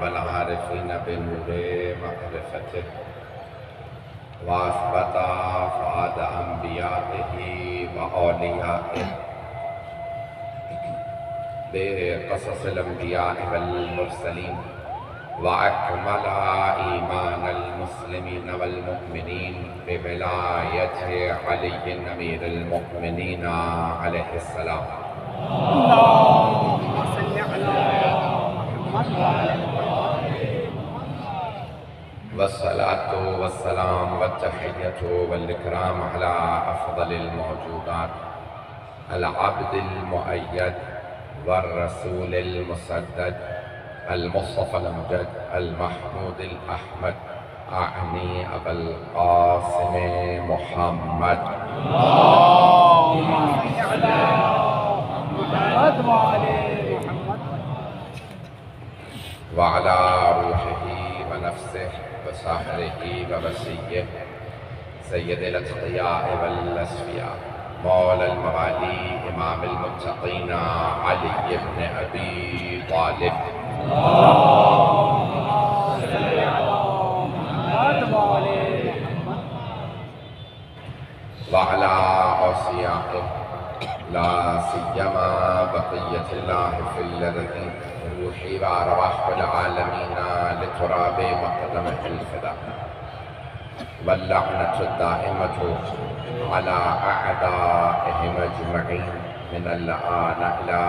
والعارفين بنور معرفته وأثبت فؤاد أنبيائه وأوليائه بقصص الأنبياء والمرسلين وأكمل إيمان المسلمين والمؤمنين بولاية علي أمير المؤمنين عليه السلام. اللهم صل على محمد وعلى والصلاة والسلام والتحية والإكرام على أفضل الموجودات العبد المؤيد والرسول المسدد المصطفى الأمجد المحمود الأحمد أعني أبا القاسم محمد. اللهم صل على محمد وعلى محمد وعلى روحه ونفسه وسحره ووسيه سيد الأتقياء والأسفياء مولى الموالي إمام المتقين علي بن أبي طالب. اللهم صل على محمد وعلى محمد وعلى أوصيائه لا سيما بقية الله في الأرض روحي وأرواح العالمين لتراب مقدمه الفداء واللعنة الدائمة على أعدائهم أجمعين من الآن إلى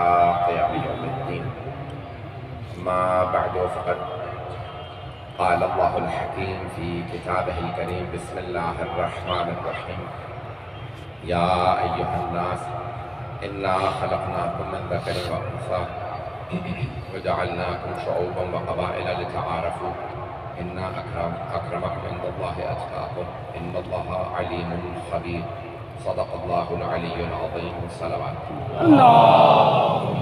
قيام يوم الدين. ما بعد فقد قال الله الحكيم في كتابه الكريم بسم الله الرحمن الرحيم يا أيها الناس إنا خلقناكم من ذكر وأنثى وجعلناكم شعوبا وقبائل لتعارفوا إن أكرمكم عند الله أتقاكم إن الله عليم خبير. صدق الله العلي العظيم. صلوات. اللهم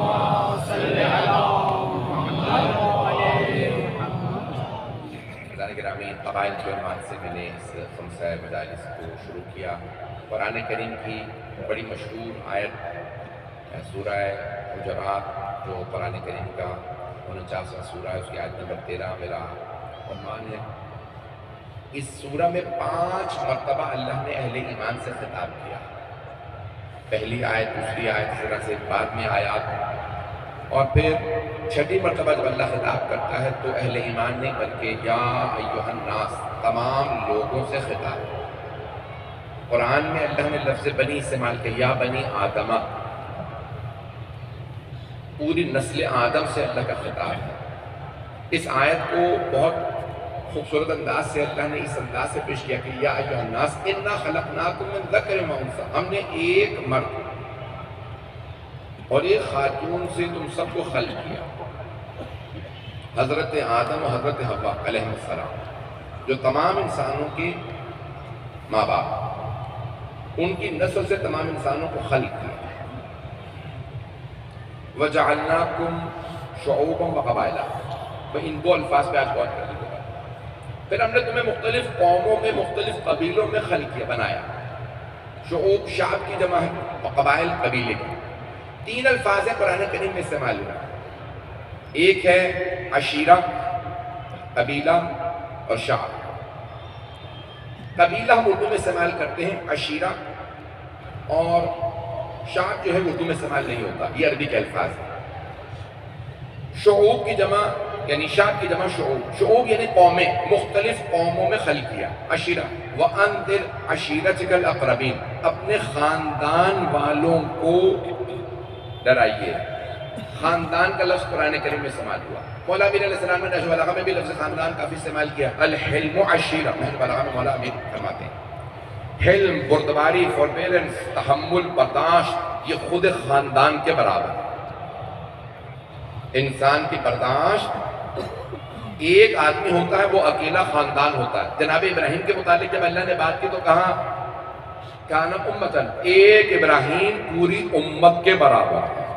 صل على محمد وعلى محمد. حضرات گرامی، قبائل کے عنوان سے میں نے اس خمسہ مجالس کو شروع کیا. قرآن کریم کی بڑی مشہور آیت سورہ حجرات جو قرآن کریم کا 49واں سورہ ہے، اس کی آیت نمبر 13 میرا عنوان ہے. اس سورہ میں 5 مرتبہ اللہ نے اہل ایمان سے خطاب کیا. پہلی آیت، دوسری آیت، سورہ سے بعد میں آیات، اور پھر چھٹی مرتبہ جب اللہ خطاب کرتا ہے تو اہل ایمان نہیں بلکہ یا ایھا الناس تمام لوگوں سے خطاب. قرآن میں اللہ نے لفظ بنی استعمال کیا، یا بنی آدمہ، پوری نسل آدم سے اللہ کا خطاب ہے. اس آیت کو بہت خوبصورت انداز سے اللہ نے اس انداز سے پیش کیا کہ یا ایھا الناس انا خلقناکم من ذکر و انثی، ہم نے ایک مرد اور ایک خاتون سے تم سب کو خلق کیا. حضرت آدم و حضرت حوا علیہ السلام جو تمام انسانوں کے ماں باپ، ان کی نسل سے تمام انسانوں کو خلق کیا. وَجَعَلْنَاكُمْ شُعُوبًا وَقَبَائِلًا، میں ان دو الفاظ پہ آج بات کر لوں گا. پھر ہم نے تمہیں مختلف قوموں میں، مختلف قبیلوں میں خلق کیا، بنایا. شعوب شعب کی جمع ہے اور قبائل قبیلے کی. 3 الفاظ ہیں قرآن کریم میں استعمال ہوا. ایک ہے عشیرہ، قبیلہ اور شعب. قبیلہ ہم اردو میں استعمال کرتے ہیں، عشیرہ اور شعب جو ہے اردو میں استعمال نہیں ہوتا، یہ عربی کے الفاظ ہیں. شعوب کی جمع یعنی شعب کی جمع شعوب، شعوب یعنی قومیں، مختلف قوموں میں خلق کیا. عشیرہ وَأَنذِرْ عَشِيرَتَكَ الْأَقْرَبِينَ، اپنے خاندان والوں کو ڈرائیے. خاندان کا لفظ قرآن کریم میں استعمال ہوا. مولا امیر علیہ السلام نے نہج البلاغہ میں بھی لفظ خاندان کافی استعمال کیا. الحلم عشیرہ، نہج البلاغہ میں مولا امیر فرماتے ہیں حلم، بردباری، فوربیرنس، تحمل، برداشت، یہ خود خاندان کے برابر ہے. انسان کی برداشت، ایک آدمی ہوتا ہے وہ اکیلا خاندان ہوتا ہے. جناب ابراہیم کے متعلق جب اللہ نے بات کی تو کہا کان امتن، ایک ابراہیم پوری امت کے برابر ہے.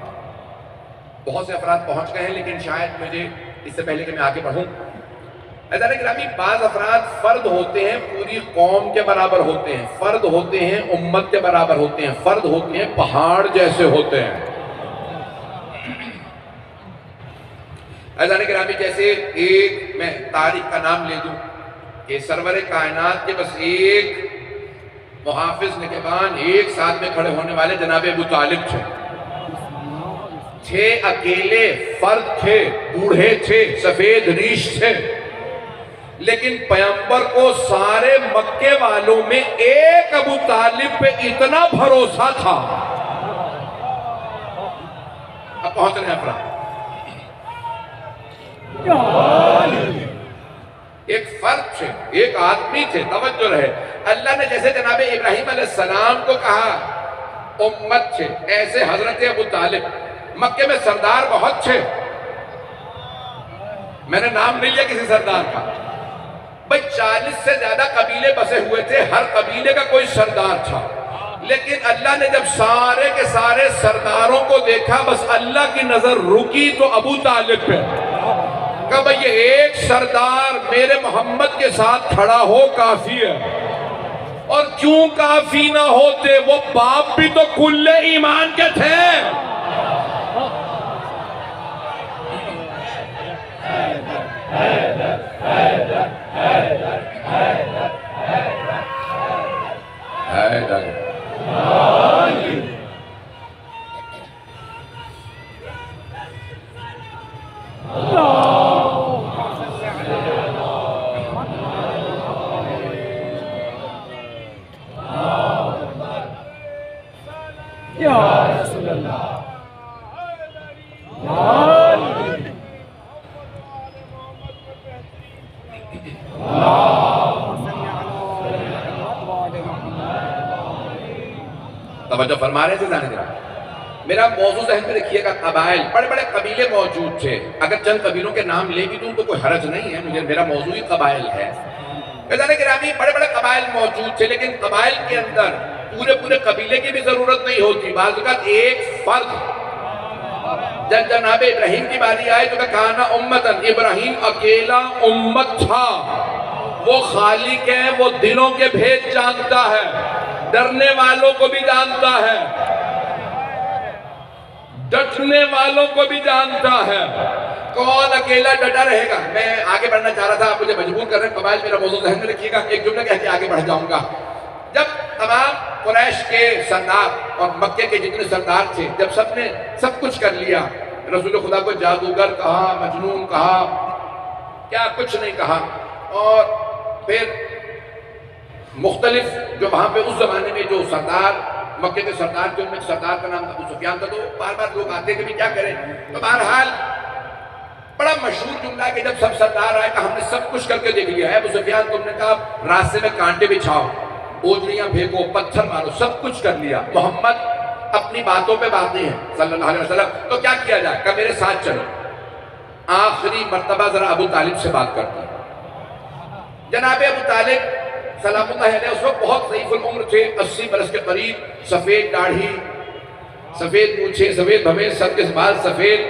بہت سے افراد پہنچ گئے ہیں لیکن شاید مجھے اس سے پہلے کہ میں آگے بڑھوں، حضرت گرامی بعض افراد فرد ہوتے ہیں پوری قوم کے برابر ہوتے ہیں، فرد ہوتے ہیں امت کے برابر ہوتے ہیں، فرد ہوتے ہیں پہاڑ جیسے ہوتے ہیں. عزیزان گرامی، جیسے ایک میں تاریخ کا نام لے دوں کہ سرور کائنات کے بس ایک محافظ نگہبان ایک ساتھ میں کھڑے ہونے والے جناب ابو طالب تھے اکیلے فرد تھے، بوڑھے تھے، سفید ریش تھے، لیکن پیغمبر کو سارے مکے والوں میں ایک ابو طالب پہ اتنا بھروسہ تھا۔ اب پہنچ رہے ہیں افراد، ایک فرد تھے، ایک آدمی تھے، توجہ رہے۔ اللہ نے جیسے جناب ابراہیم علیہ السلام کو کہا امت تھے، ایسے حضرت ابو طالب مکے میں سردار بہت تھے، میں نے نام نہیں لیا کسی سردار کا، بھئی 40 سے زیادہ قبیلے بسے ہوئے تھے، ہر قبیلے کا کوئی سردار تھا، لیکن اللہ نے جب سارے کے سارے سرداروں کو دیکھا، بس اللہ کی نظر رکی تو ابو طالب پہ، کہا بھئی یہ ایک سردار میرے محمد کے ساتھ کھڑا ہو کافی ہے، اور کیوں کافی نہ ہوتے، وہ باپ بھی تو کل ایمان کے تھے۔ یا رسول اللہ، توجہ فرما رہے تھے جانے دے رہا۔ میرا موضوع ذہن میں رکھیے گا، قبائل، بڑے بڑے قبیلے موجود تھے، اگر چند قبیلوں کے نام لے بھی دوں تو کوئی حرج نہیں ہے، میرا موضوع ہی قبائل ہے۔ جانے گرامی، بڑے بڑے قبائل موجود تھے، لیکن قبائل کے اندر پورے قبیلے کی بھی ضرورت نہیں ہوتی، بعض اوقات ایک فرد، جب جناب ابراہیم کی باری آئے تو کہا نا امتن، ابراہیم اکیلا امت تھا، وہ خالق ہے، وہ دلوں کے بھید جانتا ہے، ڈرنے والوں کو بھی جانتا ہے، ڈٹنے والوں کو بھی جانتا ہے۔ کون اکیلا ڈٹا رہے گا؟ میں آگے بڑھنا چاہ رہا تھا، آپ مجھے مجبور کر رہے ہیں، قبائل میرا موضوع ذہن میں رکھیے گا، ایک جملہ کہہ کے آگے بڑھ جاؤں گا۔ جب تمام قریش کے سردار اور مکے کے جتنے سردار تھے، جب سب نے سب کچھ کر لیا، رسول خدا کو جادوگر کہا، مجنون کہا، کیا کچھ نہیں کہا، اور پھر مختلف جو وہاں پہ اس زمانے میں جو سردار مکے کے سردار تھے، ان میں سردار کا نام ابو سفیان تھا، تو بار بار لوگ آتے کہ بھی کیا کریں، تو بہرحال بڑا مشہور جملہ ہے کہ جب سب سردار آئے کہ ہم نے سب کچھ کر کے دیکھ لیا ہے، ابو سفیان تم نے کہا راستے میں کانٹے بچھاؤ، اوجڑیاں پھینکو، پتھر مارو، سب کچھ کر لیا، محمد اپنی باتوں پہ باقی ہیں صلی اللہ علیہ وسلم، تو کیا کیا جائے؟ کہ میرے ساتھ چلو، آخری مرتبہ ذرا ابو طالب سے بات کرتے ہیں۔ جناب ابو طالب سلام اللہ علیہ اس وقت بہت ضعیف العمر تھے، 80 برس کے قریب، سفید داڑھی، سفید مونچھیں، سفید بھویں، سر کے بال سفید،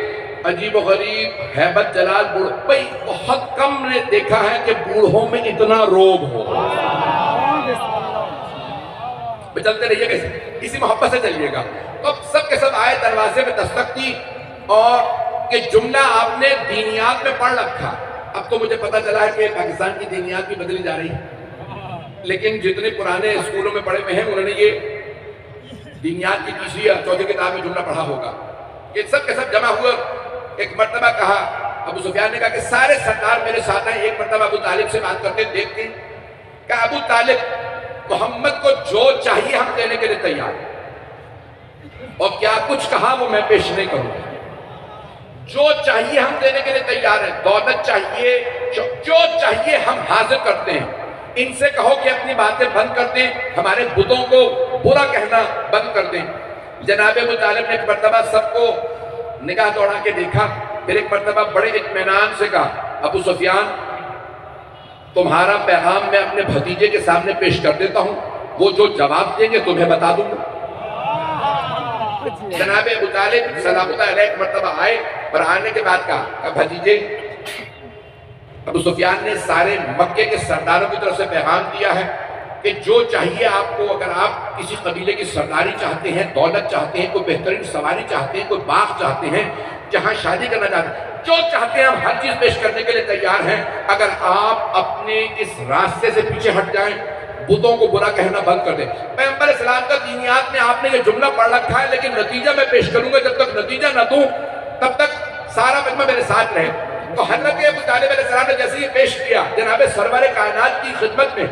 عجیب و غریب، ہیبت جلال، بھائی بہت کم نے دیکھا ہے کہ بوڑھوں میں اتنا روب ہو۔ چلتے رہیے گا، اسی محبت سے چلیے گا۔ تو سب کے سب آئے، دروازے میں دستک دی، اور کہ جملہ آپ نے دینیات میں پڑھ رکھا۔ اب تو مجھے پتا چلا ہے کہ پاکستان کی دینیات بھی بدلی جا رہی ہے، لیکن جتنے پرانے اسکولوں میں پڑھے ہوئے ہیں انہوں نے یہ دینیات کی تیسری یا چوتھی کتاب میں جملہ پڑھا ہوگا کہ سب کے سب جمع ہوئے۔ ایک مرتبہ کہا، ابو سفیان نے کہا کہ سارے سردار میرے ساتھ ہیں، ایک مرتبہ ابو طالب سے بات کرتے دیکھتے کہ ابو طالب محمد کو جو چاہیے ہم دینے کے لیے تیار ہیں، اور کیا کچھ کہا وہ میں پیش نہیں کروں گا، جو چاہیے ہم دینے کے لیے تیار ہیں، دولت چاہیے، جو چاہیے ہم حاضر کرتے ہیں، ان سے کہو کہ اپنی باتیں بند کر دیں، ہمارے بتوں کو برا کہنا بند کر دیں۔ جناب ابو طالب نے ایک مرتبہ سب کو نگاہ دوڑا کے دیکھا، پھر ایک مرتبہ بڑے اطمینان سے کہا، ابو سفیان تمہارا پیغام میں اپنے بھتیجے کے سامنے پیش کر دیتا ہوں، وہ جو جواب دیں گے تمہیں بتا دوں گا۔ جناب ابو طالب سلام اللہ علیہ ایک مرتبہ آئے، اور آنے کے بعد کہا بھتیجے، ابو سفیان نے سارے مکے کے سرداروں کی طرف سے پیغام دیا ہے کہ جو چاہیے آپ کو، اگر آپ کسی قبیلے کی سرداری چاہتے ہیں، دولت چاہتے ہیں، کوئی بہترین سواری چاہتے ہیں، کوئی باغ چاہتے ہیں، جہاں شادی کرنا چاہتے ہیں، جو چاہتے ہیں ہم ہر چیز پیش کرنے کے لیے تیار ہیں، اگر آپ اپنے اس راستے سے پیچھے ہٹ جائیں، بتوں کو برا کہنا بند کر دیں۔ پیغمبر اسلام کا دینیات میں آپ نے یہ جملہ پڑھ رکھا ہے، لیکن نتیجہ میں پیش کروں گا، جب تک نتیجہ نہ دوں تب تک سارا مجمع میرے ساتھ رہے۔ تو حضرت ابو طالب علیہ السلام نے جیسے یہ پیش کیا جناب سرور کائنات کی خدمت میں،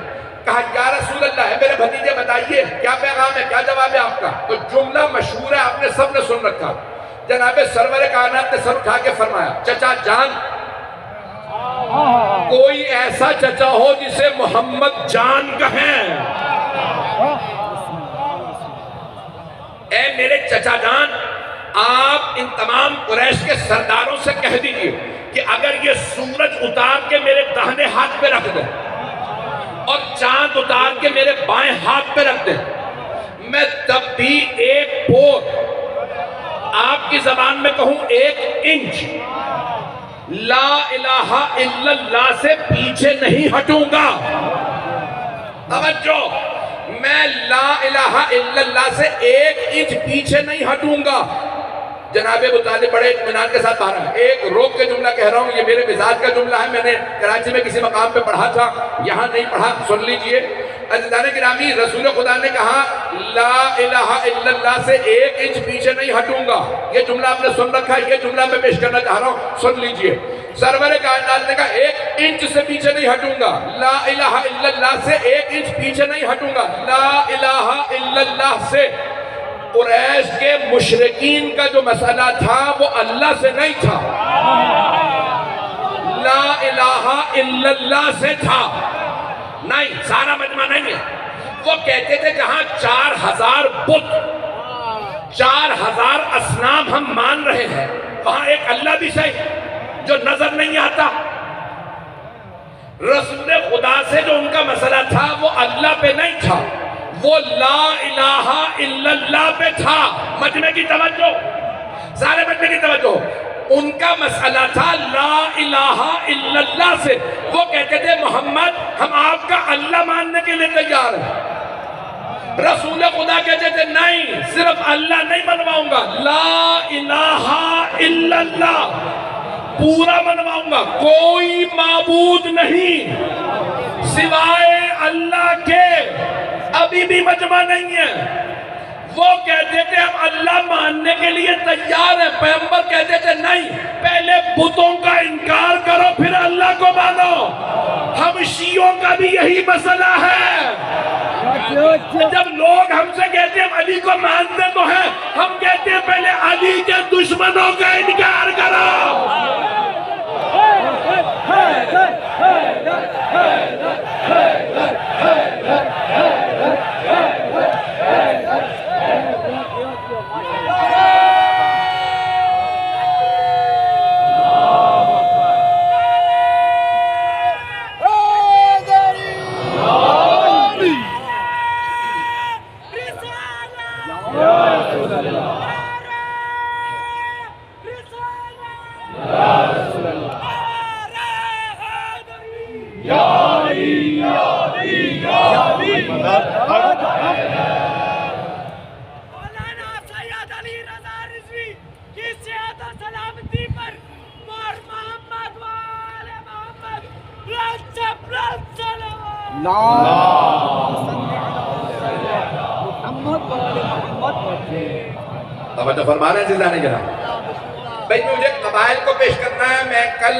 کہا یا رسول اللہ ہے میرے بھتیجے بتائیے کیا پیغام ہے، کیا جواب ہے آپ کا؟ تو جملہ مشہور ہے، آپ نے سب نے سن رکھا۔ جناب سرور کائنات نے سر اٹھا کے فرمایا، چچا جان، کوئی ایسا چچا ہو جسے محمد جان کہیں؟ اے میرے چچا جان، آپ ان تمام قریش کے سرداروں سے کہہ دیجئے کہ اگر یہ سورج اتار کے میرے داہنے ہاتھ پہ رکھ دیں اور چاند اتار کے میرے بائیں ہاتھ پہ رکھ دیں، میں تب بھی ایک پور، آپ کی زبان میں کہوں 1 انچ، لا الہ الا اللہ سے پیچھے نہیں ہٹوں گا۔ توجہ، میں لا الہ الا اللہ سے 1 انچ پیچھے نہیں ہٹوں گا۔ جناب ابو طالب بڑے اطمینان کے ساتھ پڑھ رہا ہے، ایک روک کے جملہ کہہ رہا ہوں، یہ میرے مزاج کا جملہ ہے، میں نے کراچی میں کسی مقام پہ پڑھا تھا، یہاں نہیں پڑھا، سن لیجئے۔ عزیزان گرامی، رسول خدا نے کہا لا الہ الا اللہ سے 1 انچ پیچھے نہیں ہٹوں گا۔ یہ جملہ آپ نے سن رکھا ہے، یہ جملہ میں پیش کرنا چاہ رہا ہوں، سن لیجئے۔ سرور کائنات نے کہا 1 انچ سے پیچھے نہیں ہٹوں گا، لا الہ الا اللہ سے 1 انچ پیچھے نہیں ہٹوں گا۔ لا الہ الا اللہ سے قریش کے مشرکین کا جو مسئلہ تھا وہ اللہ سے نہیں تھا، لا الہ الا اللہ سے تھا۔ نہیں، سارا مجمع نہیں ہے، وہ کہتے تھے جہاں 4000 بت، 4000 اصنام ہم مان رہے ہیں، وہاں ایک اللہ بھی صحیح جو نظر نہیں آتا۔ رسول خدا سے جو ان کا مسئلہ تھا وہ اللہ پہ نہیں تھا، وہ لا الہ الا اللہ پہ تھا۔ مجمع کی توجہ، سارے مجمع کی توجہ، ان کا مسئلہ تھا لا الہ الا اللہ سے۔ وہ کہتے تھے محمد ہم آپ کا اللہ ماننے کے لیے تیار ہیں۔ رسول خدا کہتے تھے نہیں، صرف اللہ نہیں منواؤں گا، لا الہ الا اللہ پورا منواؤں گا، کوئی معبود نہیں سوائے اللہ کے۔ ابھی بھی مجمع نہیں ہے۔ وہ کہتے تھے ہم اللہ ماننے کے لیے تیار ہیں، پیغمبر کہتے تھے نہیں، پہلے بتوں کا انکار کرو پھر اللہ کو مانو۔ ہم شیعوں کا بھی یہی مسئلہ ہے، جب لوگ ہم سے کہتے ہیں ہم علی کو مانتے تو ہیں، ہم کہتے ہیں پہلے علی کے دشمنوں کا انکار کرو۔ توجہ فرما رہے ہیں عزیزان گرامی، بھئی مجھے قبائل کو پیش کرنا ہے۔ میں کل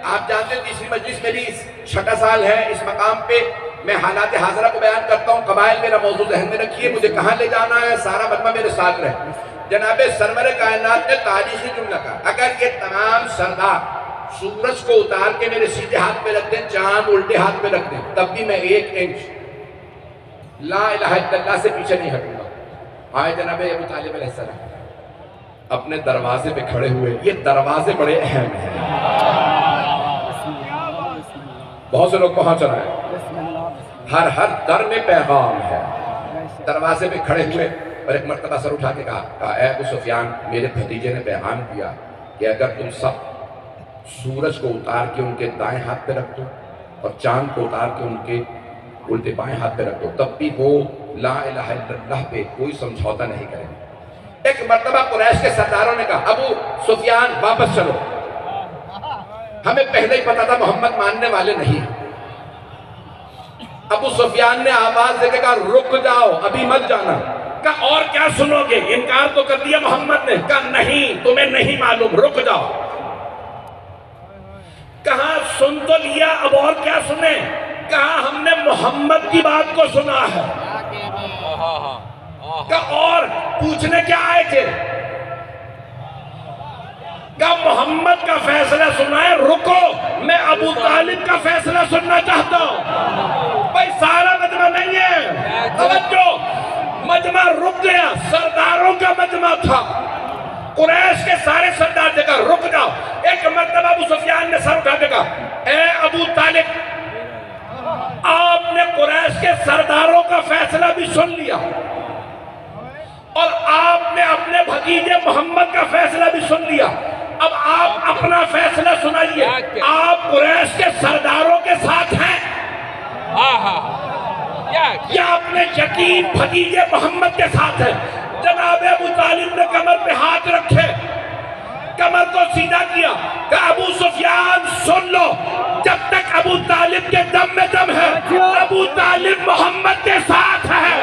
آپ جانتے ہیں تیسری مجلس میری 6واں سال ہے اس مقام پہ، میں حالات حاضرہ کو بیان کرتا ہوں، قبائل میرا موضوع ذہن میں رکھیے، مجھے کہاں لے جانا ہے، سارا مجمع میرے ساتھ رہے۔ جناب سرور کائنات نے تاریخی جملہ کہا، اگر یہ تمام سردار سورج کو اتار کے میرے سیدھے ہاتھ پہ رکھ دیں، چاند الٹے ہاتھ پہ رکھ دیں، تب بھی میں 1 انچ لا الہ الا اللہ سے پیچھے نہیں ہٹوں گا۔ آئے جناب ابو طالب علیہ السلام اپنے دروازے پہ کھڑے ہوئے، یہ دروازے بڑے اہم ہیں، بہت سے لوگ پہنچ رہے ہیں، ہر در میں پیغام ہے۔ دروازے پہ کھڑے ہوئے اور ایک مرتبہ سر اٹھا کے کہا اے ابو سفیان، میرے بھتیجے نے پیغام دیا کہ اگر تم سب سورج کو اتار کے ان کے دائیں ہاتھ پہ رکھ دو اور چاند کو اتار کے ان کے الٹے بائیں ہاتھ پہ رکھ دو، تب بھی وہ لا الہ الا اللہ پہ کوئی سمجھوتا نہیں کریں گے۔ ایک مرتبہ قریش کے سرداروں نے کہا ابو سفیان واپس چلو، ہمیں پہلے ہی پتا تھا محمد ماننے والے نہیں ہیں۔ ابو سفیان نے آواز دے کے کہا رک جاؤ، ابھی مت جانا۔ کہا اور کیا سنو گے؟ انکار تو کر دیا محمد نے۔ کہا نہیں، تمہیں نہیں معلوم، رک جاؤ۔ کہا سن تو لیا، اب اور کیا سنیں؟ کہا ہم نے محمد کی بات کو سنا ہے۔ کہا اور پوچھنے کیا آئے تھے؟ کہا محمد کا فیصلہ سنا ہے، رکو میں ابو طالب کا فیصلہ سننا چاہتا ہوں۔ بھائی سارا مجمع نہیں ہے، توجہ، مجمع رک گیا، سرداروں کا مجمع تھا۔ قریش کے سارے سردار نے کہا رک جاؤ۔ ایک مرتبہ ابو سفیان نے سر اٹھا کے کہا اے ابو طالب، آپ نے قریش کے سرداروں کا فیصلہ بھی سن لیا اور آپ نے اپنے بھتیجے محمد کا فیصلہ بھی سن لیا، اب آپ اپنا فیصلہ سنائیے، آپ قریش کے سرداروں کے ساتھ ہیں یا اپنے یقین بھتیجے محمد کے ساتھ ہیں؟ جناب ابو طالب نے کمر پہ ہاتھ رکھے، کمر کو سیدھا کیا کہ ابو سفیان سن لو، جب تک ابو طالب کے دم میں دم ہے، ابو طالب محمد کے ساتھ ہے۔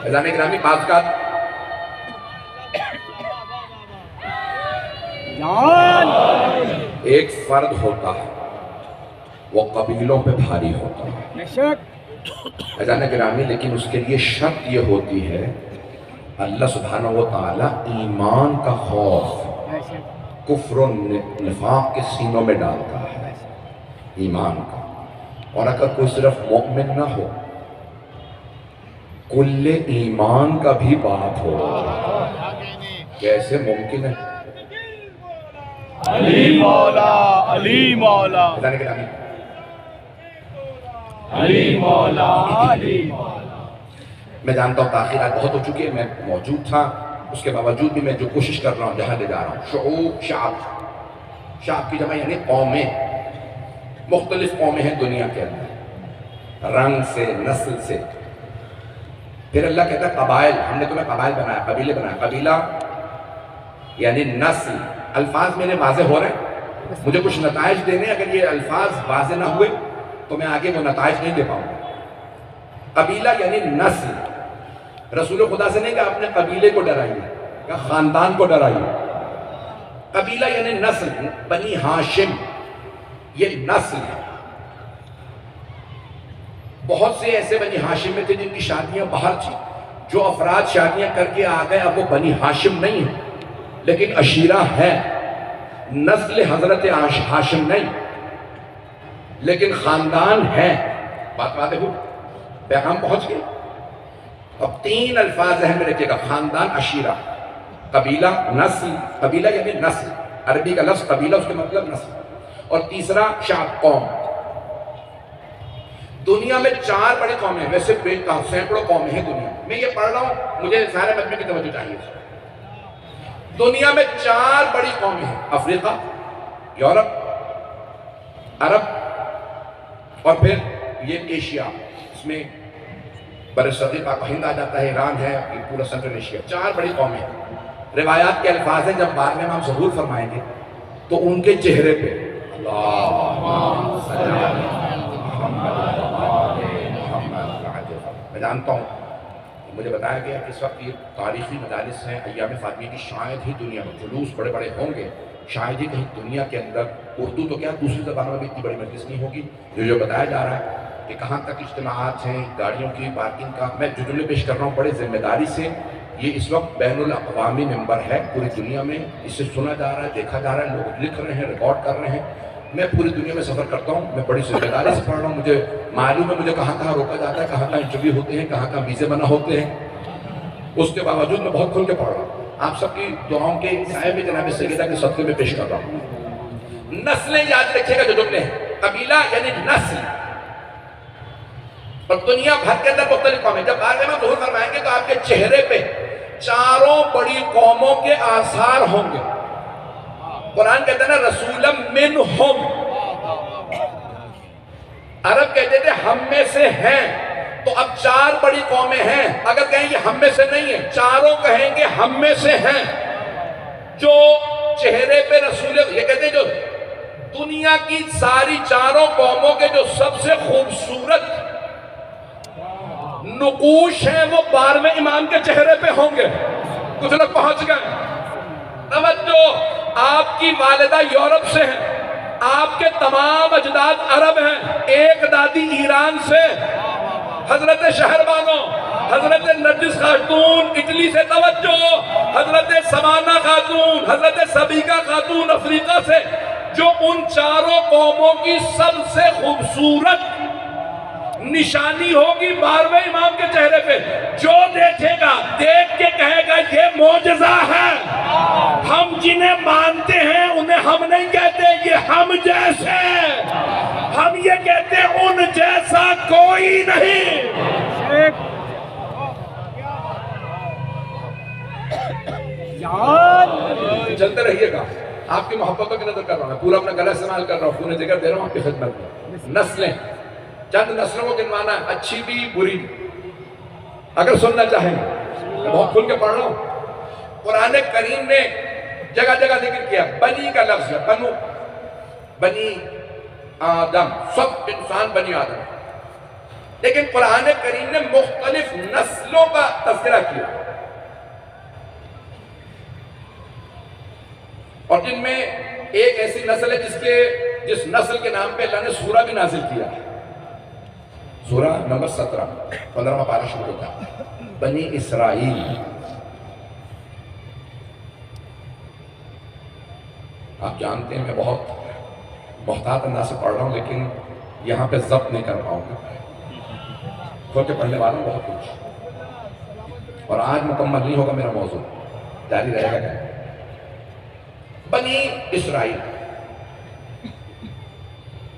اذان گرامی بعض کا ایک فرد ہوتا ہے وہ قبیلوں پہ بھاری ہوتا ہے، اذان گرامی، لیکن اس کے لیے شرط یہ ہوتی ہے اللہ سبحانہ و تعالی ایمان کا خوف کفر و نفاق کے سینوں میں ڈالتا ہے، ایمان کا۔ اور اگر کوئی صرف مومن نہ ہو، کل ایمان کا بھی بات ہو، کیسے ممکن ہے؟ علی مولا، علی مولا، اذان گرامی، علی مولا، علی مولا۔ میں جانتا ہوں تاخیرات بہت ہو چکی ہے، میں موجود تھا، اس کے باوجود بھی میں جو کوشش کر رہا ہوں جہاں لے جا رہا ہوں، شعوب، شعب کی جمع یعنی قومیں، مختلف قومیں ہیں دنیا کے اندر، رنگ سے، نسل سے۔ پھر اللہ کہتا ہے قبائل، ہم نے تمہیں قبائل بنایا، قبیلے بنایا۔ قبیلہ یعنی نسل۔ الفاظ میرے واضح ہو رہے ہیں، مجھے کچھ نتائج دینے، اگر یہ الفاظ واضح نہ ہوئے تو میں آگے وہ نتائج نہیں دے پاؤں گا۔ قبیلہ یعنی نسل۔ رسول خدا سے نہیں کہ اپنے قبیلے کو ڈرائیے، کہ خاندان کو ڈرائیے۔ قبیلہ یعنی نسل، بنی ہاشم، یہ نسل ہے۔ بہت سے ایسے بنی ہاشم میں تھے جن کی شادیاں باہر تھی، جو افراد شادیاں کر کے آ گئے، اب وہ بنی ہاشم نہیں ہیں لیکن عشیرہ ہے، نسل حضرت ہاشم نہیں لیکن خاندان ہے۔ بات باتیں ہو، پیغام پہنچ گئے۔ اب تین الفاظ ذہن میں رکھیے گا، خاندان، عشیرہ، قبیلہ، نسل۔ قبیلہ یعنی نسل، عربی کا لفظ قبیلہ، اس کے مطلب نسل۔ اور تیسرا شعب، قوم۔ دنیا میں 4 بڑی قومیں ہیں، ویسے سینکڑوں قومیں ہیں دنیا میں، یہ پڑھ رہا ہوں، مجھے سارے مجمع کی توجہ چاہیے۔ دنیا میں 4 بڑی قومیں ہیں، افریقہ، یورپ، عرب اور پھر یہ ایشیا، اس میں برصغیر پاک و ہند آ جاتا ہے، ایران ہے، یہ پورا سینٹرل ایشیا۔ 4 بڑی قومیں ہیں۔ روایات کے الفاظ ہیں، جب بعد میں ہم ظہور فرمائیں گے تو ان کے چہرے پہ میں جانتا ہوں، مجھے بتایا گیا کہ اس وقت یہ تاریخی مجالس ہیں ایام فاطمیہ کی، شاید ہی دنیا میں جلوس بڑے بڑے ہوں گے، شاید ہی کہیں دنیا کے اندر اردو تو کیا دوسری زبانوں میں بھی اتنی بڑی مجلس نہیں ہوگی۔ جو بتایا جا رہا ہے کہ کہاں تک اجتماعات ہیں، گاڑیوں کی پارکنگ کا، میں جملے پیش کر رہا ہوں بڑے ذمہ داری سے۔ یہ اس وقت بین الاقوامی ممبر ہے پوری دنیا میں، اسے سنا جا رہا ہے، دیکھا جا رہا ہے، لوگ لکھ رہے ہیں، ریکارڈ کر رہے ہیں۔ میں پوری دنیا میں سفر کرتا ہوں، میں بڑی ذمہ داری سے پڑھ رہا ہوں، مجھے معلوم ہے مجھے کہاں کہاں روکا جاتا ہے، کہاں کہاں انٹرویو ہوتے ہیں، کہاں کہاں ویزے بنا ہوتے ہیں۔ اس کے باوجود میں بہت کھل کے پڑھ رہا ہوں، آپ سب کی دعاؤں کے سائے میں جناب سیدہ کے صدقے میں پیش کر رہا ہوں۔ نسلیں یاد رکھیے گا جو جملے ہیں، قبیلہ یعنی نسل، اور دنیا بھر کے اندر مختلف قومیں۔ جب آگے میں ظہور فرمائیں گے تو آپ کے چہرے پہ 4 بڑی قوموں کے آثار ہوں گے۔ قرآن کہتے ہیں نا رسولا منہم، عرب کہتے تھے ہم میں سے ہیں، تو اب 4 بڑی قومیں ہیں، اگر کہیں یہ ہم میں سے نہیں ہیں، چاروں کہیں گے ہم میں سے ہیں، جو چہرے پہ رسول، یہ کہتے ہیں جو دنیا کی ساری چاروں قوموں کے جو سب سے خوبصورت نقوش ہیں وہ 12ویں امام کے چہرے پہ ہوں گے۔ کچھ لوگ پہنچ گئے۔ توجہ، آپ کی والدہ یورپ سے ہیں، آپ کے تمام اجداد عرب ہیں، ایک دادی ایران سے، حضرت شہربانو، حضرت نرجس خاتون اٹلی سے، توجہ، حضرت سمانہ خاتون، حضرت سبیکہ خاتون افریقہ سے، جو ان چاروں قوموں کی سب سے خوبصورت نشانی ہوگی 12ویں امام کے چہرے پہ۔ جو دیکھے گا، دیکھ کے کہے گا یہ معجزہ ہے، ہم جنہیں مانتے ہیں انہیں ہم نہیں کہتے یہ ہم جیسے، ہم یہ کہتے ہیں ان جیسا کوئی نہیں۔ چلتے رہیے گا، آپ کی محبتوں کی نظر کر رہا ہوں، میں پورا اپنا گلہ استعمال کر رہا ہوں، پورے ذکر دے رہا ہوں آپ کی خدمت میں۔ نسلیں، چند نسلوں کو گنوانا ہے، اچھی بھی بری بھی، اگر سننا چاہیں میں بہت کھل کے پڑھ رہا ہوں۔ قرآن کریم نے جگہ جگہ ذکر کیا، بنی کا لفظ ہے، بنو، بنی آدم، سب انسان بنی آدم، لیکن قرآن کریم نے مختلف نسلوں کا تذکرہ کیا، اور جن میں ایک ایسی نسل ہے جس نسل کے نام پہ اللہ نے سورہ بھی نازل کیا، سورہ نمبر 17، 15واں پارہ شروع ہوتا ہے، بنی اسرائیل۔ آپ جانتے ہیں میں بہت محتاط انداز سے پڑھ رہا ہوں، لیکن یہاں پہ ضبط نہیں کر پاؤں گا، کھول کے پڑھنے والا ہوں بہت کچھ، اور آج مکمل نہیں ہوگا میرا موضوع، جاری رہے گا۔ کہ بنی اسرائیل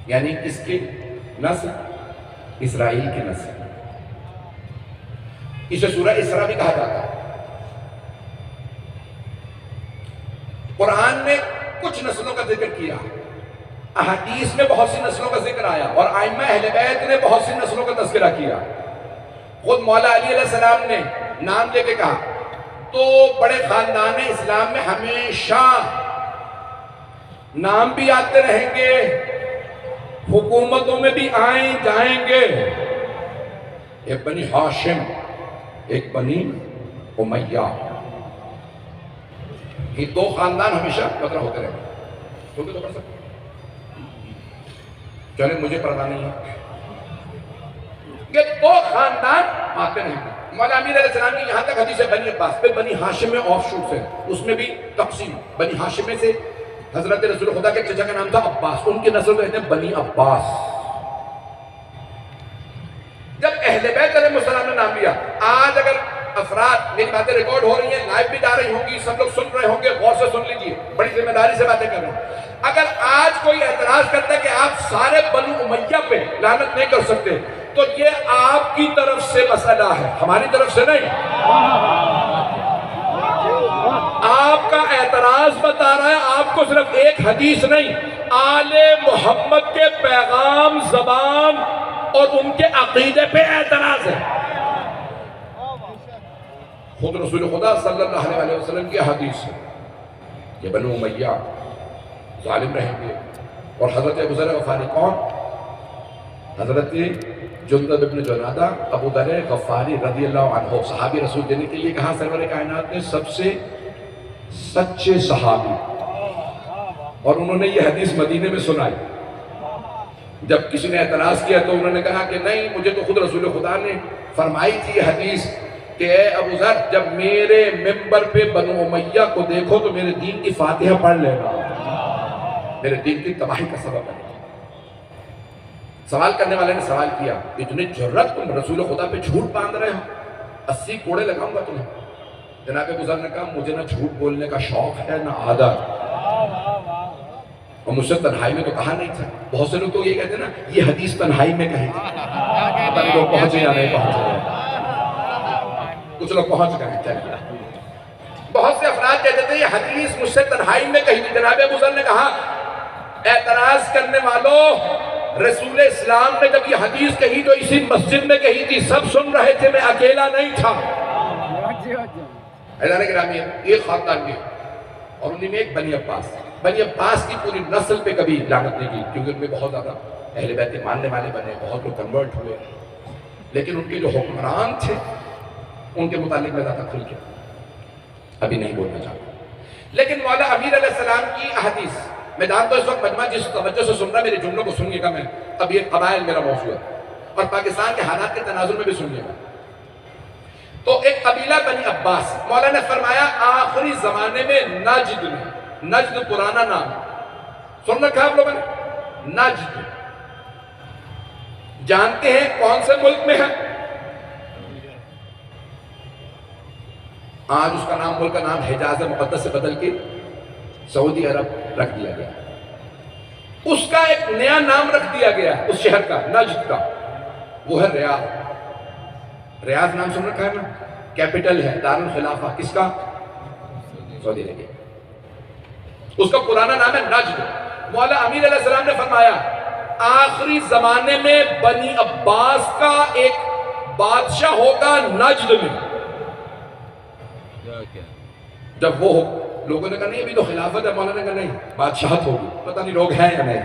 یعنی کس کی نسل؟ اسرائیل کی نسل، اسے سورہ اسراء بھی کہا جاتا ہے۔ قرآن نے کچھ نسلوں کا ذکر کیا، احادیث میں بہت سی نسلوں کا ذکر آیا، اور ائمہ اہل بیت نے بہت سی نسلوں کا تذکرہ کیا۔ خود مولا علی علیہ السلام نے نام لے کے کہا، تو بڑے خاندان اسلام میں ہمیشہ نام بھی آتے رہیں گے، حکومتوں میں بھی آئیں جائیں گے، ایک بنی ہاشم، ایک بنی امیہ، یہ دو خاندان ہمیشہ مطلب ہوتے رہے گے۔ تو پڑھ سکتے چلے، مجھے پردہ نہیں ہے، یہ دو خاندان آتے رہیں گے۔ مولا امیر علیہ السلام کی یہاں تک حدیث ہے بنی عباس، پھر بنی ہاشم میں آف شوٹ ہے، اس میں بھی تقسیم، بنی ہاشم میں سے حضرت رسول خدا کے چچا کا نام تھا عباس، ان کی نسل کہتے ہیں بنی عباس۔ جب اہل بیت علیہ السلام نے نام لیا، آج اگر افراد، میری باتیں ریکارڈ ہو رہی ہیں، لائیو بھی جا رہی ہوں گی، سب لوگ سن رہے ہوں گے، غور سے سن لیجئے، بڑی ذمہ داری سے باتیں کر رہے ہیں۔ اگر آج کوئی اعتراض کرتا ہے کہ آپ سارے بنو امیہ پہ لعنت نہیں کر سکتے، تو یہ آپ کی طرف سے مسئلہ ہے، ہماری طرف سے نہیں۔ آپ کا اعتراض بتا رہا ہے، آپ کو صرف ایک حدیث نہیں، آل محمد کے پیغام، زبان اور ان کے عقیدے پہ اعتراض ہے۔ خود رسول خدا صلی اللہ علیہ وسلم کی حدیث ہے کہ بنو امیہ ظالم رہیں گے، اور حضرت ابو ذر غفاری کون؟ حضرت جندب ابن جنادہ ابو ذر غفاری رضی اللہ عنہ، صحابی رسول، جنہیں کے لیے کہاں سرور کائنات نے سب سے سچے صحابی، اور انہوں نے یہ حدیث مدینے میں سنائی۔ جب کسی نے اعتراض کیا تو انہوں نے کہا کہ نہیں، مجھے تو خود رسول خدا نے فرمائی تھی یہ حدیث کہ اے ابو ذر، جب میرے ممبر پہ بنو امیہ کو دیکھو تو میرے دین کی فاتحہ پڑھ لینا، میرے دین کی تباہی کا سبب ہے۔ سوال کرنے والے نے سوال کیا، اتنی جرت، تم رسول خدا پہ جھوٹ باندھ رہے ہو، 80 کوڑے لگاؤں گا تمہیں۔ جناب ابو ذر نے کہا، مجھے نہ جھوٹ بولنے کا شوق ہے نہ عادت، اور مجھ سے تنہائی میں تو کہا نہیں تھا۔ بہت سے لوگ تو یہ کہتے ہیں نا، یہ حدیث تنہائی میں کہی تھی، پتہ نہیں لوگ پہنچے یا نہیں پہنچے، کچھ لوگ پہنچ گئے چاہیے۔ بہت سے افراد کہتے تھے یہ حدیث مجھ سے تنہائی میں کہی تھی۔ جناب ابو ذر نے کہا، اعتراض کرنے والوں، رسول اسلام نے جب یہ حدیث کہی تو اسی مسجد میں کہی تھی، سب سن رہے تھے، میں اکیلا نہیں تھا۔ اعزائے گرامی، ایک خاندان میں اور انہیں میں ایک بنی عباس کی پوری نسل پہ کبھی لعنت نہیں کی، کیونکہ ان میں بہت زیادہ اہل بیت ماننے والے بنے، بہت لوگ کنورٹ ہوئے، لیکن ان کے جو حکمران تھے ان کے متعلق میں زیادہ کھل کے ابھی نہیں بولنا چاہتا۔ لیکن مولا امیر علیہ السلام کی احادیث، میں جانتا ہوں اس وقت مجمع جس توجہ سے سن رہا میرے جملوں کو سنیے گا، میں اب یہ قبائل میرا موضوع ہے اور پاکستان کے حالات کے تناظر میں بھی سنیے گا۔ تو ایک قبیلہ بنی عباس، مولا نے فرمایا آخری زمانے میں نجد میں، نجد پرانا نام سن رکھا آپ لوگوں نے، نجد جانتے ہیں کون سے ملک میں ہے؟ آج اس کا نام، ملک کا نام حجاز مقدس سے بدل کے سعودی عرب رکھ دیا گیا۔ اس کا ایک نیا نام رکھ دیا گیا اس شہر کا، نجد کا، وہ ہے ریاض۔ ریاض نام سن رکھا ہے نا، کیپٹل ہے، دارالخلافہ، کس کا؟ سعودی عرب۔ اس کا پرانا نام ہے نجد۔ مولا امیر علیہ السلام نے فرمایا آخری زمانے میں بنی عباس کا ایک بادشاہ ہوگا نجد میں۔ جب وہ لوگوں نے کہا نہیں ابھی تو خلافت ہے، مولا نے کہا نہیں بادشاہت ہوگی، پتہ نہیں لوگ ہیں یا نہیں۔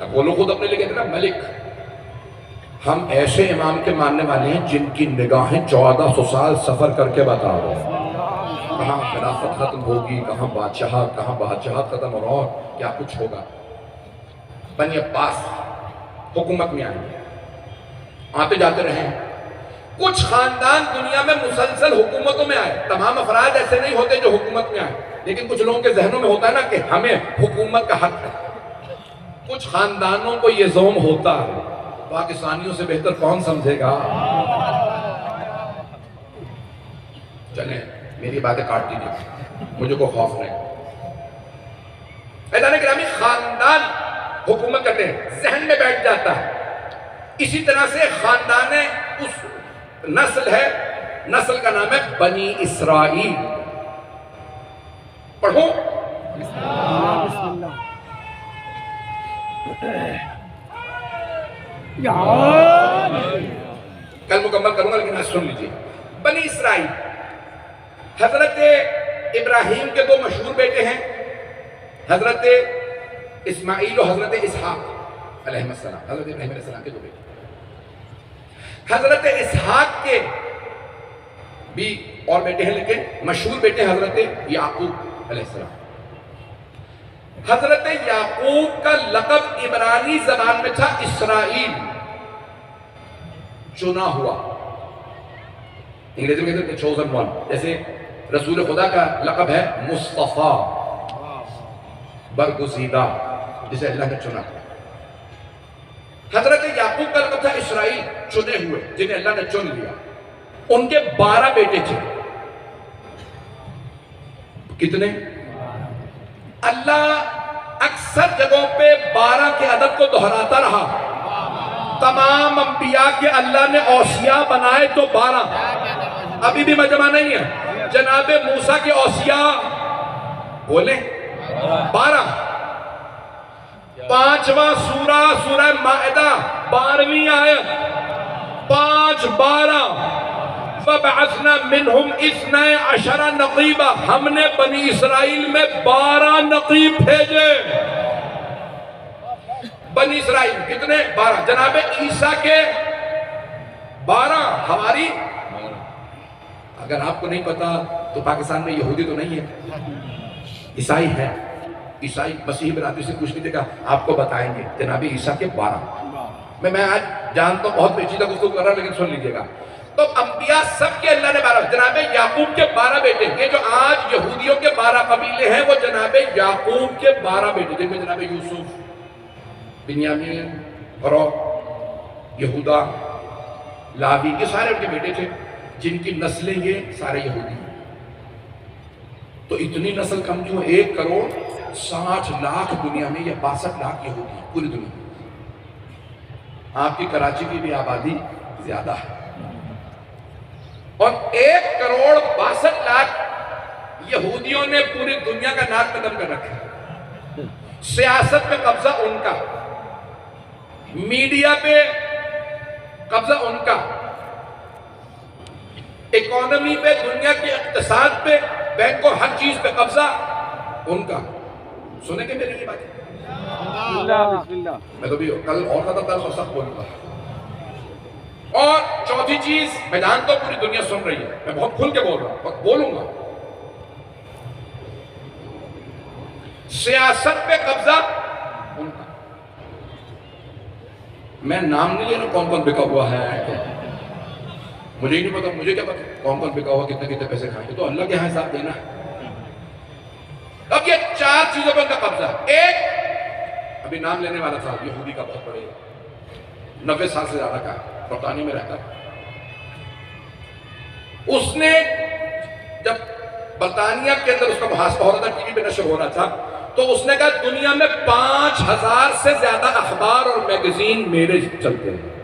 اب وہ لوگ خود اپنے لئے کہتے ہیں نا ملک۔ ہم ایسے امام کے ماننے والے ہیں جن کی نگاہیں 1400 سال سفر کر کے بتا رہے ہیں کہاں خلافت ختم ہوگی، کہاں بادشاہت ختم اور کیا کچھ ہوگا۔ بنی عباس حکومت میں آئیں گے، آتے جاتے رہے ہیں۔ کچھ خاندان دنیا میں مسلسل حکومتوں میں آئے، تمام افراد ایسے نہیں ہوتے جو حکومت میں آئے، لیکن کچھ لوگوں کے ذہنوں میں ہوتا ہے نا کہ ہمیں حکومت کا حق ہے۔ کچھ خاندانوں کو یہ زوم ہوتا ہے، پاکستانیوں سے بہتر کون سمجھے گا؟ چلیں میری باتیں کاٹ دیجیے، مجھے کوئی خوف نہیں۔ اعزائے گرامی، خاندان حکومت کرتے ہیں، ذہن میں بیٹھ جاتا ہے۔ اسی طرح سے خاندان اس نسل ہے، نسل کا نام ہے بنی اسرائیل۔ پڑھو کل مکمل کروں گا لیکن آج سن لیجیے۔ بنی اسرائیل، حضرت ابراہیم کے دو مشہور بیٹے ہیں، حضرت اسماعیل و حضرت اسحاق علیہ السلام۔ حضرت ابراہیم علیہ السلام کے دو بیٹے، حضرت اسحاق کے بھی اور بیٹے ہیں لیکن مشہور بیٹے حضرت یعقوب علیہ السلام۔ حضرت یعقوب کا لقب عبرانی زبان میں تھا اسرائیل، چنا ہوا، انگریزی میں کہتے ہیں chosen one۔ جیسے رسول خدا کا لقب ہے مصطفیٰ، برگزیدہ، جسے اللہ نے چنا۔ حضرت یعقوب کا لقب تھا اسرائیل، چنے ہوئے، جنہیں اللہ نے چن لیا۔ ان کے 12 بیٹے تھے۔ کتنے؟ اللہ اکثر جگہوں پہ 12 کے عدد کو دہراتا رہا۔ تمام انبیاء کے اللہ نے اوصیاء بنائے تو 12، ابھی بھی مجمع نہیں ہے۔ جناب موسیٰ کے اوصیاء بولیں 12۔ 5واں سورہ، سورہ مائدہ، 12ویں آیت، 5 12، فَبَعَثْنَا مِنْهُمْ 12 نقیبہ، ہم نے بنی اسرائیل میں 12 نقیب بھیجے۔ بنی اسرائیل کتنے؟ 12۔ جناب عیسیٰ کے 12، ہماری اگر آپ کو نہیں پتا تو پاکستان میں یہودی تو نہیں ہے، عیسائی ہے، عیسائی مسیحی برادری سے پوچھ لیجیے گا آپ کو بتائیں گے۔ جناب عیسیٰ کے 12۔ میں آج جانتا ہوں بہت پیچیدہ گفتگو کر رہا لیکن سن لیجیے گا۔ تو انبیاء سب کے اللہ نے 12، جناب یعقوب کے 12 بیٹے، یہ جو آج یہودیوں کے 12 قبیلے ہیں وہ جناب یعقوب کے 12 بیٹے، جن میں جناب یوسف، بنیامین، فرو، یہودا، لاوی، یہ سارے ان کے بیٹے تھے جن کی نسلیں یہ سارے یہودی ہیں۔ تو اتنی نسل کم کیوں؟ 1,60,00,000 دنیا میں، یا 62 لاکھ یہودی ہیں پوری دنیا میں۔ آپ کی کراچی کی بھی آبادی زیادہ ہے، اور 1,62,00,000 یہودیوں نے پوری دنیا کا ناک قدم کر رکھا ہے۔ سیاست پہ قبضہ ان کا، میڈیا پہ قبضہ ان کا، اکانومی پہ، دنیا کے اقتصاد پہ، بینکوں، ہر چیز پہ قبضہ ان کا۔ سنیں گے میری یہ بات؟ میں تو بھی کل اور زیادہ درس اور سخت بولوں گا۔ اور چوتھی چیز، میں جانتا ہوں پوری دنیا سن رہی ہے، میں بہت کھل کے بول رہا ہوں اور بولوں گا، سیاست پہ قبضہ ان کا۔ میں نام نہیں لینا کون کون بکا ہوا ہے، مجھے ہی نہیں پتا، مجھے کیا پتا کون کون بکا ہوا، کتنے کتنے پیسے کھائیں گے، تو اللہ کے یہاں حساب دینا ہے۔ اب یہ چار چیزوں پر ان کا قبضہ۔ ایک، ابھی نام لینے والا تھا، یہودی کا بہت بڑے 90 سال سے زیادہ کا، برطانیہ میں رہتا ہے۔ اس نے جب برطانیہ کے اندر اس کا محاسبہ ہو رہا تھا، ٹی وی پہ نشر ہو رہا تھا، تو اس نے کہا دنیا میں 5000 سے زیادہ اخبار اور میگزین میرے چلتے ہیں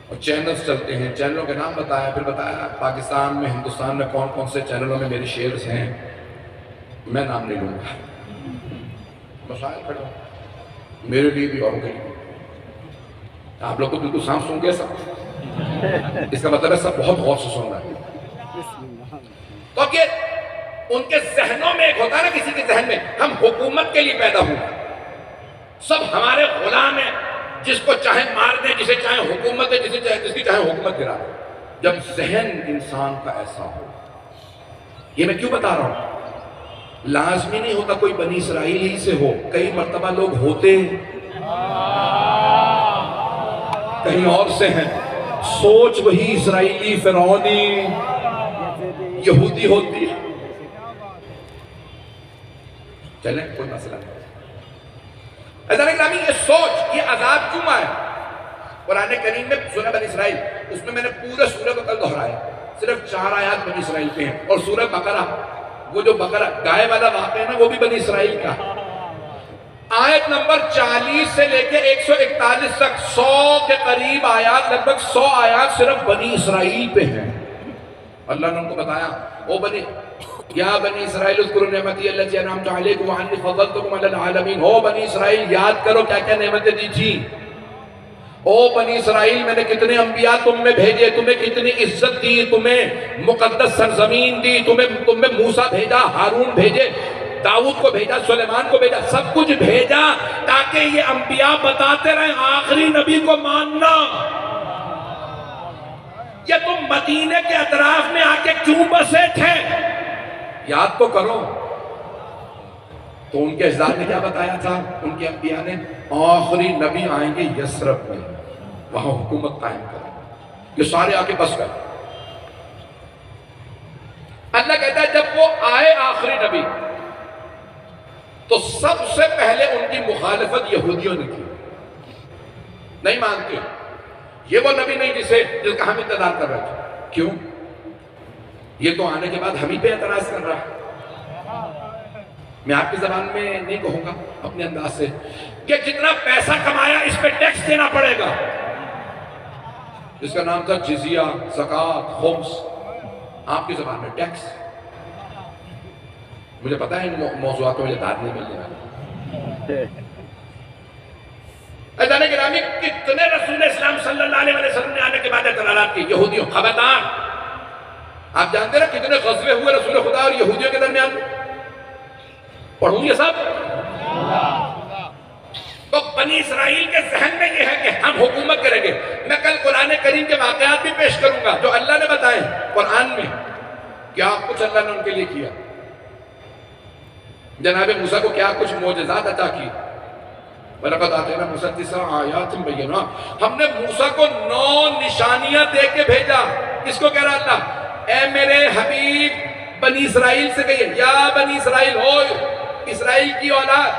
اور چینلز چلتے ہیں۔ چینلوں کے نام بتایا، پھر بتایا پاکستان میں، ہندوستان میں کون کون سے چینلوں میں میرے شیئرز ہیں، میں نام نہیں لوں گا، مسائل کھڑے ہوں میرے لیے بھی اور ان کے لیے۔ آپ لوگ کو بالکل سانپ سن گیا سب، اس کا مطلب ہے سب بہت غور سے سن رہا ہے۔ تو اب یہ ان کے ذہنوں میں ایک ہوتا ہے نا، کسی کے ذہن میں ہم حکومت کے لیے پیدا ہوئے، سب ہمارے غلام ہیں، جس کو چاہے مار دیں، جسے چاہے حکومت دے، جس کی چاہے حکومت گرا دیں۔ جب ذہن انسان کا ایسا ہو، یہ میں کیوں بتا رہا ہوں، لازمی نہیں ہوتا کوئی بنی اسرائیل ہی سے ہو، کئی مرتبہ لوگ ہوتے کہیں اور سے ہیں، سوچ وہی اسرائیلی، فرعونی، یہودی ہوتی ہے۔ چلیں کوئی مسئلہ نہیں۔ عزیزان اکرامی، یہ سوچ، یہ عذاب کیوں آئے؟ قرآن کریم میں سورہ بنی اسرائیل، اس میں نے پورے سورہ کو کل دہرایا، صرف 4 آیات بنی اسرائیل پہ ہیں، اور سورہ بقرہ، وہ جو بقرہ گائے والا واقعہ ہے نا، وہ بھی بنی اسرائیل کا۔ آیت نمبر 40 سے لے کے 141 تک 100 کے قریب آیات، لگ بھگ 100 آیات صرف بنی اسرائیل پہ ہیں۔ اللہ نے ان کو بتایا، او یا بنی اسرائیل اذکروا نعمتی التي انعمت علیکم وانی فضلتکم علی العالمین۔ او بنی اسرائیل، یاد کرو کیا کیا نعمتیں دی تھی۔ او بنی اسرائیل، میں نے کتنے انبیاء تم میں بھیجے، تمہیں کتنی عزت دی، تمہیں مقدس سرزمین دی، تمہیں موسیٰ بھیجا، ہارون بھیجے، داؤد کو بھیجا، سلیمان کو بھیجا، سب کچھ بھیجا تاکہ یہ انبیاء بتاتے رہیں آخری نبی کو ماننا۔ یہ تم مدینے کے اطراف میں آ کے کیوں بسے تھے؟ یاد تو کرو۔ تو ان کے اجداد نے کیا بتایا تھا؟ ان کے انبیاء نے آخری نبی آئیں گے یثرب میں، وہاں حکومت قائم کریں۔ یہ سارے آ کے بس گئے۔ اللہ کہتا ہے جب وہ آئے آخری نبی تو سب سے پہلے ان کی مخالفت یہودیوں نے کی، نہیں مانتے، یہ وہ نبی نہیں جس کا ہم انتظار کر رہے تھے۔ کیوں؟ یہ تو آنے کے بعد ہم ہی پہ اعتراض کر رہا ہے۔ میں آپ کی زبان میں نہیں کہوں گا، اپنے انداز سے، کہ جتنا پیسہ کمایا اس پہ ٹیکس دینا پڑے گا، جس کا نام تھا جزیہ، زکوٰۃ، خمس، آپ کی زبان میں ٹیکس۔ مجھے پتا ہے ان موضوعات میں مجھے داد نہیں ملنے والی۔ عزیزان گرامی، کتنے رسول اسلام صلی اللہ علیہ وسلم نے آنے کے بعد اعتراضات کی؟ یہودیوں، خبردار! آپ جانتے ہیں کتنے غزوے ہوئے رسول خدا اور یہودیوں کے درمیان؟ پڑھوں یہ سب؟ تو بنی اسرائیل کے ذہن میں یہ ہے کہ ہم حکومت کریں گے۔ میں کل قرآن کریم کے واقعات بھی پیش کروں گا جو اللہ نے بتائے قرآن میں، کیا کچھ اللہ نے ان کے لیے کیا، جناب موسیٰ کو کیا کچھ معجزات عطا کی۔ وَلَقَدْ آتَيْنَا مُوسَىٰ 9 آیَاتٍ بَيِّنَاتٍ، ہم نے موسیٰ کو 9 نشانیاں دے کے بھیجا۔ کس کو کہہ رہا اللہ؟ اے میرے حبیب بنی اسرائیل سے کہیے، یا بنی اسرائیل، ہو اسرائیل کی اولاد،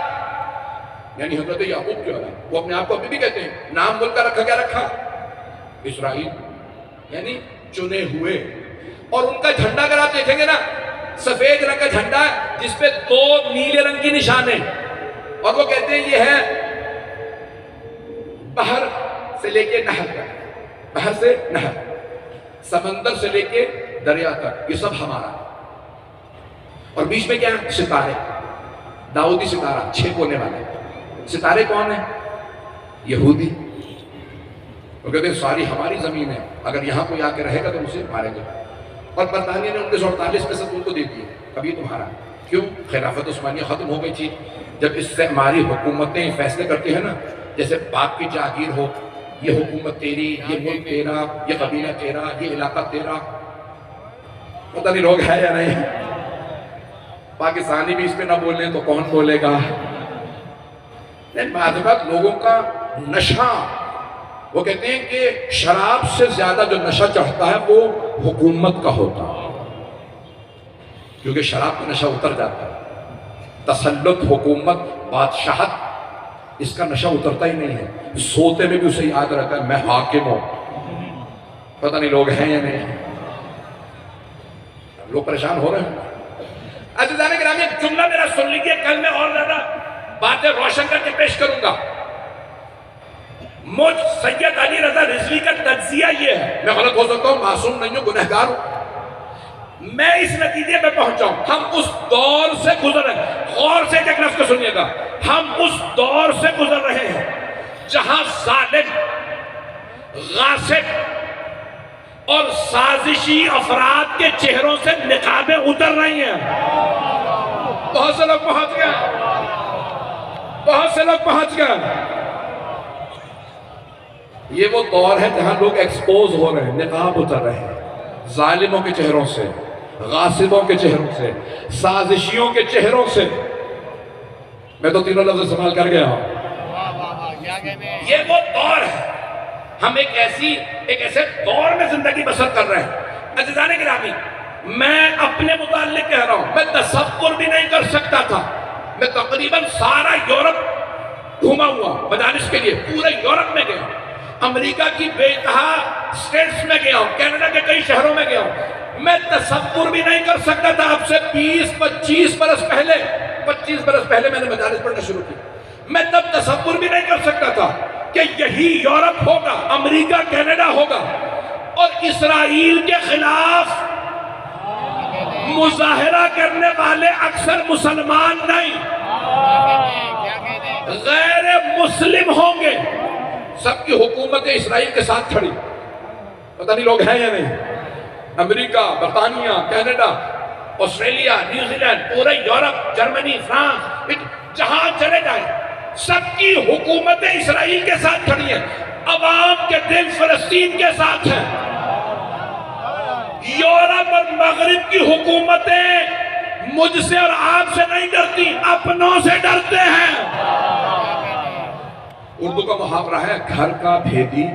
یعنی حضرت یعقوب کی اولاد۔ وہ اپنے آپ کو ابھی بھی کہتے ہیں، نام ملک کا رکھا، کیا رکھا؟ اسرائیل، یعنی چنے ہوئے۔ اور ان کا جھنڈا اگر آپ دیکھیں گے نا، سفید رنگ کا جھنڈا جس پہ 2 نیلے رنگ کی نشان ہیں، اور وہ کہتے ہیں یہ ہے بحر سے لے کے نہر تک، بحر سے نہر، سمندر سے لے کے دریا تک، یہ سب ہمارا ہے۔ اور بیچ میں کیا ہے؟ ستارے۔ داؤدی ستارہ 6 کونے والے. ستارے کون ہیں؟ یہودی. وہ کہتے ہیں ساری ہماری زمین ہے، اگر یہاں کوئی آ کے رہے گا تو اسے مارے گا. اور برطانیہ نے 1948 میں سب ان کو دے دیا، اب یہ تمہارا. کیوں؟ خلافت عثمانیہ ختم ہو گئی تھی. جب اس سے ہماری حکومتیں فیصلے کرتی ہیں نا، جیسے باپ کی جاگیر ہو، یہ حکومت تیری، یہ ملک تیرا، یہ قبیلہ تیرا، یہ علاقہ تیرا. پتہ نہیں لوگ ہے یا نہیں. پاکستانی بھی اس پہ نہ بولیں تو کون بولے گا. بعض اوقات لوگوں کا نشہ، وہ کہتے ہیں کہ شراب سے زیادہ جو نشہ چڑھتا ہے وہ حکومت کا ہوتا ہے، کیونکہ شراب کا نشہ اتر جاتا ہے. تسلط، حکومت، بادشاہت، اس کا نشہ اترتا ہی نہیں ہے. سوتے میں بھی اسے یاد رکھا ہے میں حاکم ہوں. پتہ نہیں لوگ ہیں یا نہیں. لوگ پریشان ہو رہے ہیں. عزیزان گرامی، ایک جملہ میرا سن لیجیے، کل میں اور زیادہ باتیں روشن کر کے پیش کروں گا. مجھ سید علی رضا رضوی کا تجزیہ یہ ہے، میں غلط ہو سکتا ہوں، معصوم نہیں ہوں، گنہگار ہوں. میں اس نتیجے پہ پہنچا ہوں ہم اس دور سے گزر رہے ہیں. غور سے ایک لفظ کو سنیے گا، ہم اس دور سے گزر رہے ہیں جہاں ظالم، غاصب اور سازشی افراد کے چہروں سے نقابیں اتر رہی ہیں. بہت سے لوگ پہنچ گئے، بہت سے لوگ پہنچ گئے. یہ وہ دور ہے جہاں لوگ ایکسپوز ہو رہے ہیں، نقاب اتر رہے ہیں. ظالموں کے چہروں سے، غاصبوں کے چہروں سے، سازشیوں کے چہروں سے. میں تو تینوں لفظ استعمال کر گیا ہوں. یہ وہ دور ہے، ہم ایک ایسے دور میں زندگی بسر کر رہے ہیں. عزیزان گرامی، میں اپنے متعلق کہہ رہا ہوں، میں تصور بھی نہیں کر سکتا تھا. میں تقریباً سارا یورپ گھوما ہوا مجالس کے لیے، پورے یورپ میں گیا، امریکہ کی بے انتہا اسٹیٹس میں گیا ہوں، کینیڈا کے کئی شہروں میں گیا ہوں. میں تصور بھی نہیں کر سکتا تھا اب سے 20-25 برس پہلے میں نے مجالس پڑھنا شروع کی. میں تب تصور بھی نہیں کر سکتا تھا کہ یہی یورپ ہوگا، امریکہ، کینیڈا ہوگا، اور اسرائیل کے خلاف مظاہرہ کرنے والے اکثر مسلمان نہیں، غیر مسلم ہوں گے. سب کی حکومت اسرائیل کے ساتھ کھڑی. پتہ نہیں لوگ ہیں یا نہیں. امریکہ، برطانیہ، کینیڈا، آسٹریلیا، نیوزی لینڈ، پورے یورپ، جرمنی، فرانس، جہاں چلے جائیں سب کی حکومتیں اسرائیل کے ساتھ کھڑی ہیں. عوام کے دل فلسطین کے ساتھ ہیں. یورپ اور مغرب کی حکومتیں مجھ سے اور آپ سے نہیں ڈرتی، اپنوں سے ڈرتے ہیں. اردو کا محاورہ ہے، گھر کا بھیدی.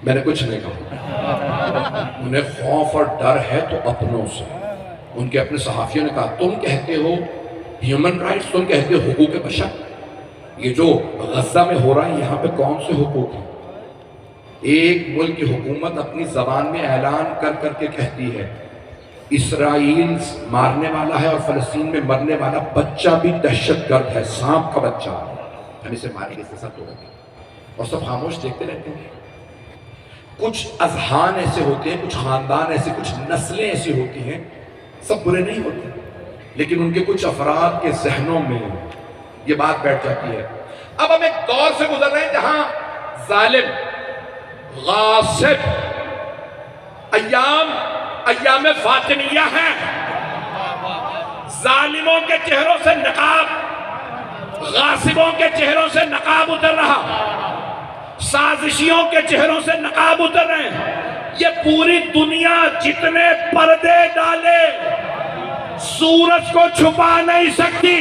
میں نے کچھ نہیں کہا. انہیں خوف اور ڈر ہے تو اپنوں سے. ان کے اپنے صحافیوں نے کہا تم کہتے ہو ہیومن رائٹس، تم کہتے ہو حقوق بشر. یہ جو غزہ میں ہو رہا ہے یہاں پہ کون سے حقوق ہیں؟ ایک ملک کی حکومت اپنی زبان میں اعلان کر کر کے کہتی ہے اسرائیل مارنے والا ہے اور فلسطین میں مرنے والا بچہ بھی دہشت گرد ہے، سانپ کا بچہ، ہم اسے ماریں گے، اس کے ساتھ ہوگا. اور سب خاموش دیکھتے رہتے ہیں. کچھ اذہان ایسے ہوتے ہیں، کچھ خاندان ایسے، کچھ نسلیں ایسی ہوتی ہیں، سب برے نہیں ہوتے، لیکن ان کے کچھ افراد کے ذہنوں میں یہ بات بیٹھ جاتی ہے. اب ہم ایک دور سے گزر رہے ہیں جہاں ظالم، غاصب، ایام فاطمیہ ہیں. ظالموں کے چہروں سے نقاب، غاصبوں کے چہروں سے نقاب اتر رہا، سازشیوں کے چہروں سے نقاب اتر رہے ہیں. یہ پوری دنیا جتنے پردے ڈالے سورج کو چھپا نہیں سکتی.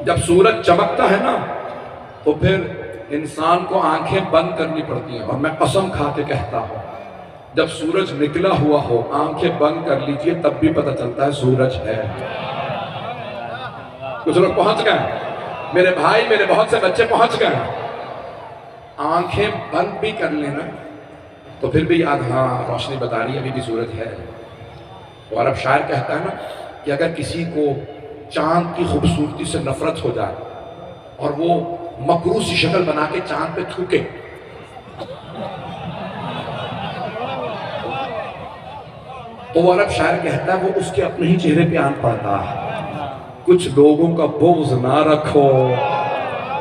جب سورج چمکتا ہے نا تو پھر انسان کو آنکھیں بند کرنی پڑتی ہیں. اور میں قسم کھا کے کہتا ہوں جب سورج نکلا ہوا ہو آنکھیں بند کر لیجئے تب بھی پتہ چلتا ہے سورج ہے. کچھ لوگ پہنچ گئے، میرے بھائی، میرے بہت سے بچے پہنچ گئے. آنکھیں بند بھی کر لینا تو پھر بھی یاد، ہاں روشنی بتا رہی ہے ابھی بھی سورج ہے. اور اب شاعر کہتا ہے نا کہ اگر کسی کو چاند کی خوبصورتی سے نفرت ہو جائے اور وہ مکروہ سی شکل بنا کے چاند پہ تھوکے، تو وہ عرب شاعر کہتا ہے وہ اس کے اپنے ہی چہرے پہ آن پڑتا ہے، کچھ لوگوں کا بغض نہ رکھو،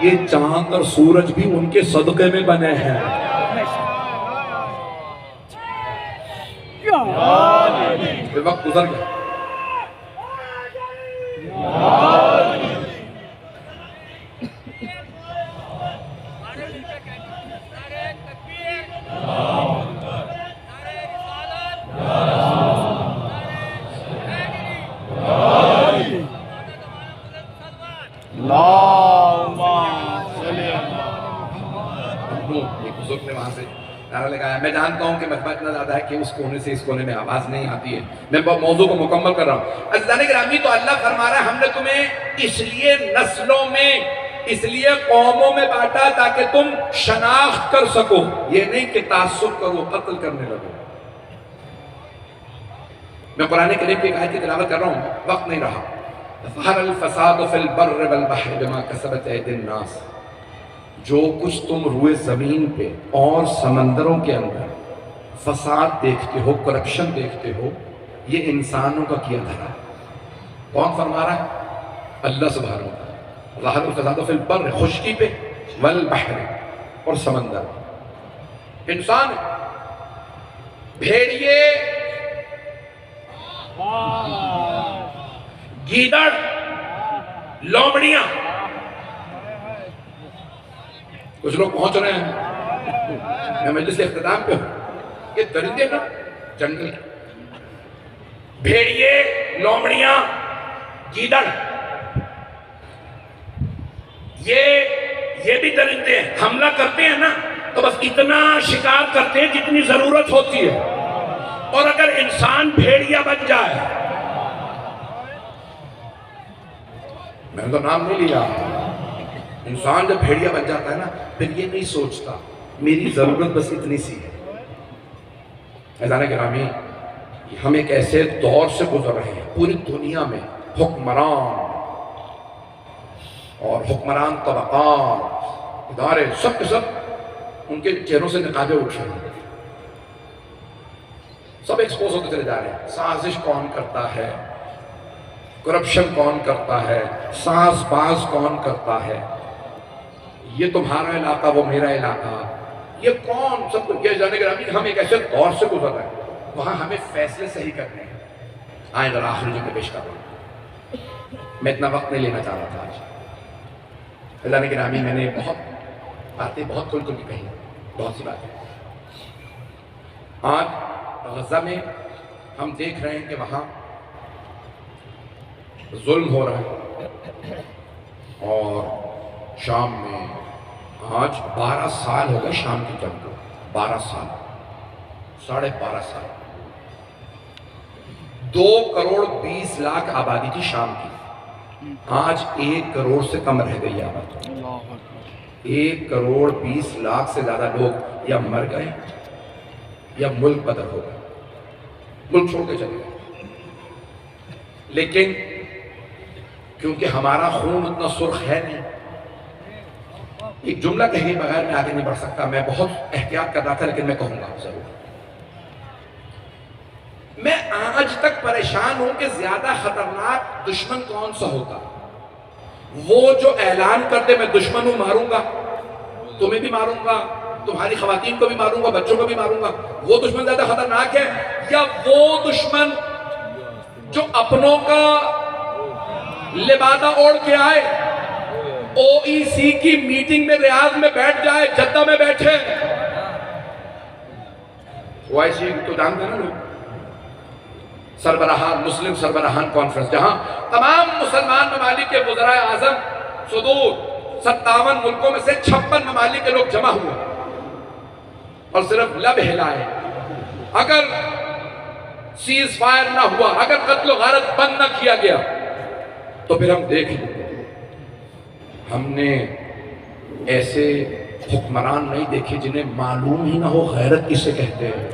یہ چاند اور سورج بھی ان کے صدقے میں بنے ہیں۔ وقت گزر گیا۔ ایک بزرگ نے وہاں سے نعرہ لگایا، میں جانتا ہوں کہ مجمع اتنا زیادہ ہے کہ اس کونے سے اس کونے میں آواز نہیں آتی ہے، میں موضوع کو مکمل کر رہا ہوں۔ عزیزان گرامی، تو اللہ فرما رہا ہے ہم نے تمہیں اس لیے نسلوں میں، اس لیے قوموں میں بانٹا تاکہ تم شناخت کر سکو، یہ نہیں کہ تعصب کرو، قتل کرنے لگو۔ میں قرآن کریم کی ایک آیت کی تلاوت کر رہا ہوں، وقت نہیں رہا۔ ظہر الفساد فی البر والبحر بما کسبت ایدی الناس، جو کچھ تم روئے زمین پہ اور سمندروں کے اندر فساد دیکھتے ہو، کرپشن دیکھتے ہو، یہ انسانوں کا کیا دھرا ہے۔ کون فرما رہا ہے؟ اللہ سبحانہ و تعالیٰ۔ ظہر الفساد فی البر، خشکی پہ، والبحر، اور سمندر۔ انسان بھیڑیے، گیدڑ، لومڑیاں، کچھ لوگ پہنچ رہے ہیں، میں مجلس اختتام پہ ہوں، یہ درندے نا جنگل، بھیڑیے، لومڑیاں، گیدڑ، یہ بھی درندے ہیں، حملہ کرتے ہیں نا تو بس اتنا شکار کرتے ہیں جتنی ضرورت ہوتی ہے، اور اگر انسان بھیڑیا بن جائے، میں نے تو نام نہیں لیا، انسان جب بھیڑیا بن جاتا ہے نا پھر یہ نہیں سوچتا میری ضرورت بس اتنی سی ہے۔ عزیزان گرامی، ہم ایک ایسے دور سے گزر رہے ہیں، پوری دنیا میں حکمران اور حکمران طبقات، ادارے، سب کے سب ان کے چہروں سے نقابیں اٹھ رہے ہیں، سب ایکسپوز ہوتے چلے جا رہے ہیں۔ سازش کون کرتا ہے، کرپشن کون کرتا ہے، ساز باز کون کرتا ہے، یہ تمہارا علاقہ وہ میرا علاقہ، یہ کون، سب کچھ۔ یہ جانے گرامی ہم ایک ایسے دور سے گزر رہے ہیں، وہاں ہمیں فیصلے صحیح کرنے ہیں۔ آئیں ذرا آخری جو میں پیش کر رہا ہوں، میں اتنا وقت نہیں لینا چاہ رہا تھا آج۔ اللہ نے گرامی، میں نے بہت باتیں بہت کھل کے کہی، بہت سی باتیں۔ آج غزہ میں ہم دیکھ رہے ہیں کہ وہاں ظلم ہو رہا ہے، اور شام میں آج 12 سال ہو گئے شام کی جنگ کو، 12 سال، 12.5 سال، 2,20,00,000 آبادی تھی شام کی، آج 1 کروڑ سے کم رہ گئی آبادی۔ 1,20,00,000 سے زیادہ لوگ یا مر گئے یا ملک بدر ہو گئے، ملک چھوڑ کے چلے گئے۔ لیکن کیونکہ ہمارا خون اتنا سرخ ہے نہیں، ایک جملہ کہنے بغیر میں آگے نہیں بڑھ سکتا، میں بہت احتیاط کر رہا تھا لیکن میں کہوں گا ضرور۔ میں آج تک پریشان ہوں کہ زیادہ خطرناک دشمن کون سا ہوتا، وہ جو اعلان کرتے میں دشمن ہوں، ماروں گا، تمہیں بھی ماروں گا، تمہاری خواتین کو بھی ماروں گا، بچوں کو بھی ماروں گا، وہ دشمن زیادہ خطرناک ہے، یا وہ دشمن جو اپنوں کا لبادہ اوڑھ کے آئے، OEC کی میٹنگ میں ریاض میں بیٹھ جائے، جدہ میں بیٹھے، OIC تو جانتے ہیں نا لوگ، سربراہان، مسلم سربراہان کانفرنس، جہاں تمام مسلمان ممالک کے وزرائے اعظم صدور 57 ملکوں میں سے 56 ممالک کے لوگ جمع ہوئے اور صرف لب ہلائے، اگر سیز فائر نہ ہوا، اگر قتل و غارت بند نہ کیا گیا تو پھر ہم دیکھ لیں گے۔ ہم نے ایسے حکمران نہیں دیکھے جنہیں معلوم ہی نہ ہو غیرت کسے کہتے ہیں۔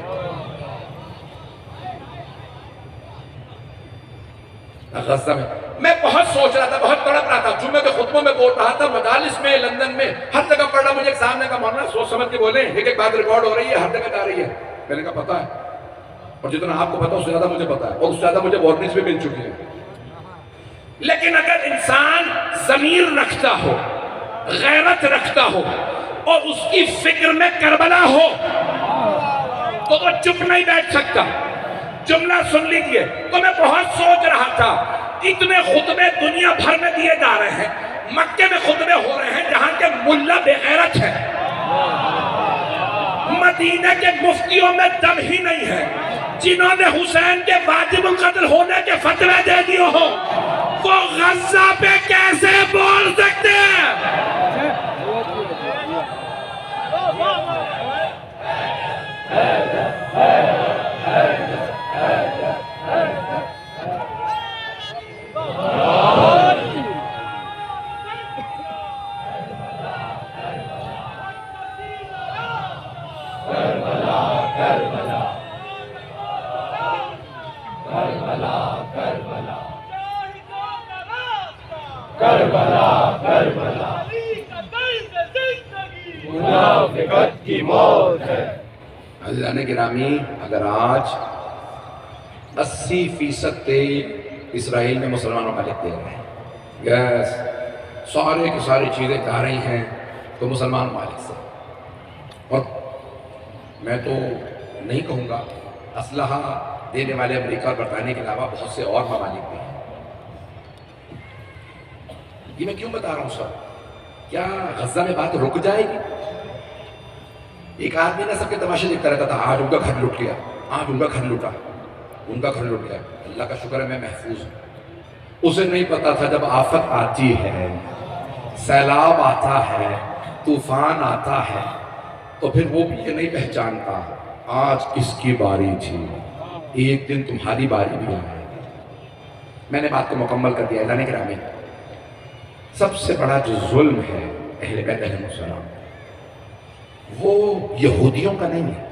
غزہ میں بہت سوچ رہا تھا، بہت تڑپ رہا تھا، جمعہ کے خطبوں میں بول رہا تھا، مجالس میں، لندن میں، ہر جگہ پڑھ رہا، مجھے ایک سامنے کا مولانا سوچ سمجھ کے بولے، ایک بات ریکارڈ ہو رہی ہے، ہر جگہ جا رہی ہے۔ میں نے کہا پتہ ہے اور جتنا آپ کو پتا اس سے زیادہ مجھے پتا ہے، اور اس سے زیادہ مجھے وارننگز بھی مل چکی ہیں. لیکن اگر انسان ضمیر رکھتا ہو، غیرت رکھتا ہو، اور اس کی فکر میں کربلا ہو تو وہ چپ نہیں بیٹھ سکتا. جملہ سن لیجئے. تو میں بہت سوچ رہا تھا، اتنے خطبے دنیا بھر میں دیے جا رہے ہیں، مکے میں خطبے ہو رہے ہیں جہاں کے ملا بے غیرت ہے، مدینہ کے مفتیوں میں دم ہی نہیں ہے، جنہوں نے حسین کے واجب القتل ہونے کے فتوے دے دیے ہو، وہ غزہ پہ کیسے بول سکتے ہیں؟ کربلا کربلا منافقت کی موت ہے. عزیزان گرامی، اگر آج 80% تیل اسرائیل میں مسلمانوں کا دے رہے ہیں، گیس، سارے کی ساری چیزیں جا رہی ہیں تو مسلمان مالک سے. اور میں تو نہیں کہوں گا، اسلحہ دینے والے امریکہ اور برطانیہ کے علاوہ بہت سے اور ممالک بھی ہیں. یہ میں کیوں بتا رہا ہوں سب؟ کیا غزہ میں بات رک جائے گی؟ ایک آدمی نے سب کے تماشے دیکھتا رہتا تھا، آج ان کا گھر لوٹ لیا، آج ان کا گھر لوٹا، ان کا گھر لوٹ گیا. اللہ کا شکر ہے میں محفوظ ہوں. اسے نہیں پتا تھا جب آفت آتی ہے، سیلاب آتا ہے، طوفان آتا ہے، تو پھر وہ بھی یہ نہیں پہچانتا آج کس کی باری تھی، ایک دن تمہاری باری بھی آئے. میں نے بات کو مکمل کر دیا. عزیزان گرامی، سب سے بڑا جو ظلم ہے اہل بیت علیہ السلام، وہ یہودیوں کا نہیں ہے،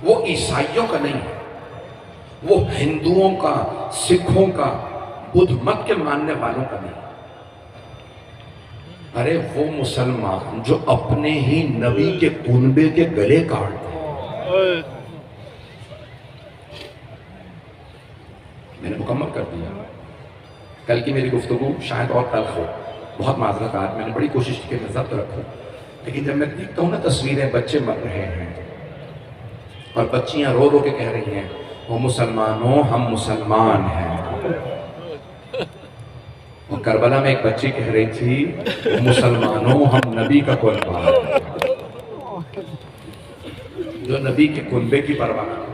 وہ عیسائیوں کا نہیں ہے، وہ ہندوؤں کا، سکھوں کا، بدھ مت کے ماننے والوں کا نہیں. ارے وہ مسلمان جو اپنے ہی نبی کے کنبے کے گلے کاٹتے ہیں. میں نے مکمل کر دیا. کل کی میری گفتگو شاید اور تلخ ہو، بہت معذرت. آج میں نے بڑی کوشش کی کہ میں ضبط رکھوں، لیکن جب میں دیکھتا ہوں نا تصویریں، بچے مر رہے ہیں اور بچیاں رو رو کے کہہ رہی ہیں، وہ مسلمانوں ہم مسلمان ہیں. اور کربلا میں ایک بچی کہہ رہی تھی، وہ مسلمانوں ہم نبی کا کنبہ ہیں. جو نبی کے کنبے کی پرواہ نہ کرے.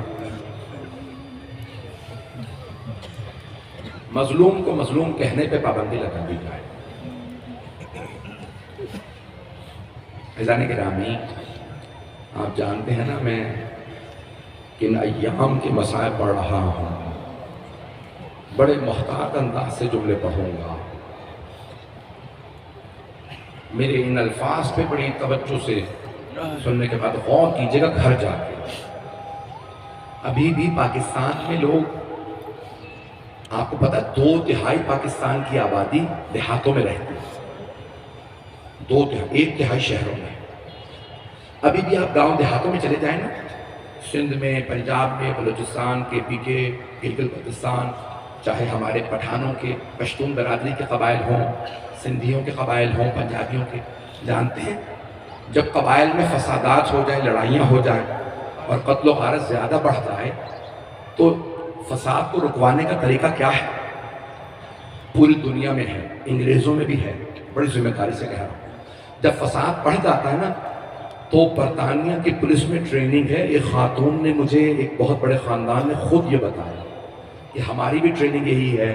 مظلوم کو مظلوم کہنے پہ پابندی لگا دی جائے. عزیزان گرامی، آپ جانتے ہیں نا میں کن ایام کے مسائل پڑھ رہا ہوں. بڑے محتاط انداز سے جملے پڑھوں گا. میرے ان الفاظ پہ بڑی توجہ سے سننے کے بعد غور کیجئے گا گھر جا کے. ابھی بھی پاکستان میں لوگ، آپ کو پتا 2/3 پاکستان کی آبادی دیہاتوں میں رہتی ہے، 1/3 شہروں میں. ابھی بھی آپ گاؤں دیہاتوں میں چلے جائیں نا، سندھ میں، پنجاب میں، بلوچستان کے پی کے، گلگت بلتستان، چاہے ہمارے پٹھانوں کے، پشتون برادری کے قبائل ہوں، سندھیوں کے قبائل ہوں، پنجابیوں کے، جانتے ہیں جب قبائل میں فسادات ہو جائیں، لڑائیاں ہو جائیں اور قتل و غارت زیادہ بڑھ جائے تو فساد کو رکوانے کا طریقہ کیا ہے؟ پوری دنیا میں ہے، انگریزوں میں بھی ہے، بڑی ذمہ داری سے کہہ رہا ہوں. جب فساد بڑھ جاتا ہے نا تو برطانیہ کی پولیس میں ٹریننگ ہے. ایک خاتون نے مجھے، ایک بہت بڑے خاندان نے خود یہ بتایا کہ ہماری بھی ٹریننگ یہی ہے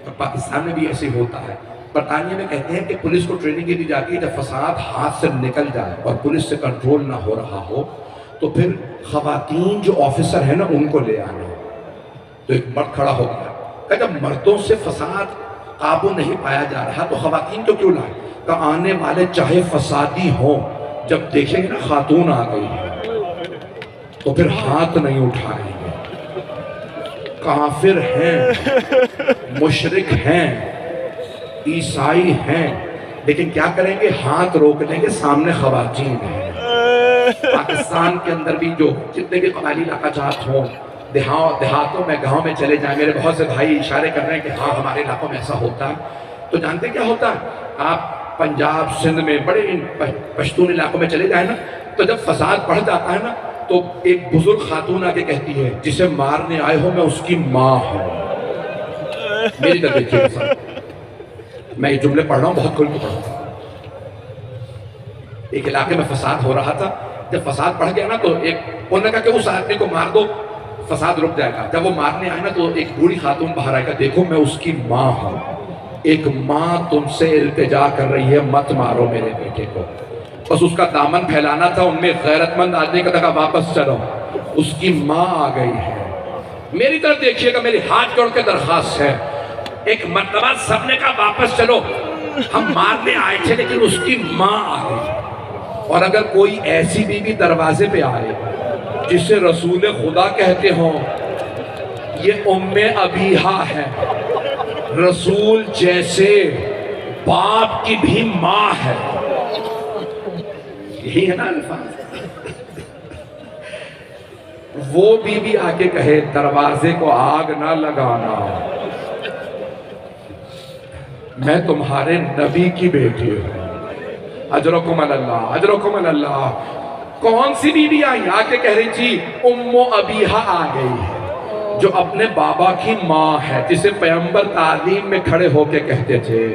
اور پاکستان میں بھی ایسے ہوتا ہے. برطانیہ میں کہتے ہیں کہ پولیس کو ٹریننگ یہ دی جاتی ہے جب فساد ہاتھ سے نکل جائے اور پولیس سے کنٹرول نہ ہو رہا ہو تو پھر خواتین جو آفیسر ہیں نا ان کو لے آنا. تو ایک مرد کھڑا ہو گیا کہ جب مردوں سے فساد قابو نہیں پایا جا رہا تو خواتین کو کیوں لائے؟ کہ آنے والے چاہے فسادی ہوں، جب دیکھیں گے نا خاتون آ گئی ہے تو پھر ہاتھ نہیں اٹھائیں گے. کافر ہیں، مشرک ہیں، عیسائی ہیں، لیکن کیا کریں گے؟ ہاتھ روک دیں گے، سامنے خواتین ہیں. پاکستان کے اندر بھی جو جتنے بھی قبائلی علاقہ جات ہوں، دیہاتوں میں، گاؤں میں چلے جائیں، میرے بہت سے بھائی اشارے کر رہے ہیں کہ ہاں ہمارے علاقوں میں ایسا ہوتا ہے. تو جانتے کیا ہوتا ہے؟ آپ پنجاب سندھ میں بڑے پشتون علاقوں میں چلے جائیں نا، تو جب فساد بڑھ جاتا ہے نا تو ایک بزرگ خاتون آ کے کہتی ہے جسے مارنے آئے ہو میں اس کی ماں ہوں. میری طرف دیکھیے میں یہ جملے پڑھ رہا ہوں، بہت کھل کے پڑھ رہا ہوں. ایک علاقے میں فساد ہو رہا تھا، جب فساد بڑھ گیا نا تو انہوں نے کہا کہ اس آدمی کو مار دو، فساد رک جائے گا. جب وہ مارنے آئے نا تو ایک بوڑھی خاتون باہر آئے گا، دیکھو میں اس کی ماں ہوں، ایک ماں تم سے التجا کر رہی ہے مت مارو میرے بیٹے کو. بس اس کا دامن پھیلانا تھا، ان میں غیرت مند آدمی کا کہا واپس چلو، اس کی ماں آ گئی ہے. میری طرف دیکھیے گا، میری ہاتھ جوڑ کے درخواست ہے، ایک مرتبہ سب نے کہا واپس چلو، ہم مارنے آئے تھے لیکن اس کی ماں آ گئی. اور اگر کوئی ایسی بیوی دروازے پہ آئے جسے رسول خدا کہتے ہوں، یہ ام ابیہا ہے، رسول جیسے باپ کی بھی ماں ہے. یہی ہے نا الفاظ. وہ بیوی آ کے کہے دروازے کو آگ نہ لگانا، میں تمہارے نبی کی بیٹی ہوں، اجرکم اللہ اجرکم اللہ. کون سی بیوی آئی؟ آ کے کہہ رہی تھی ام ابیہا آ گئی ہے جو اپنے بابا کی ماں ہے، جسے پیغمبر تعلیم میں کھڑے ہو کے کہتے تھے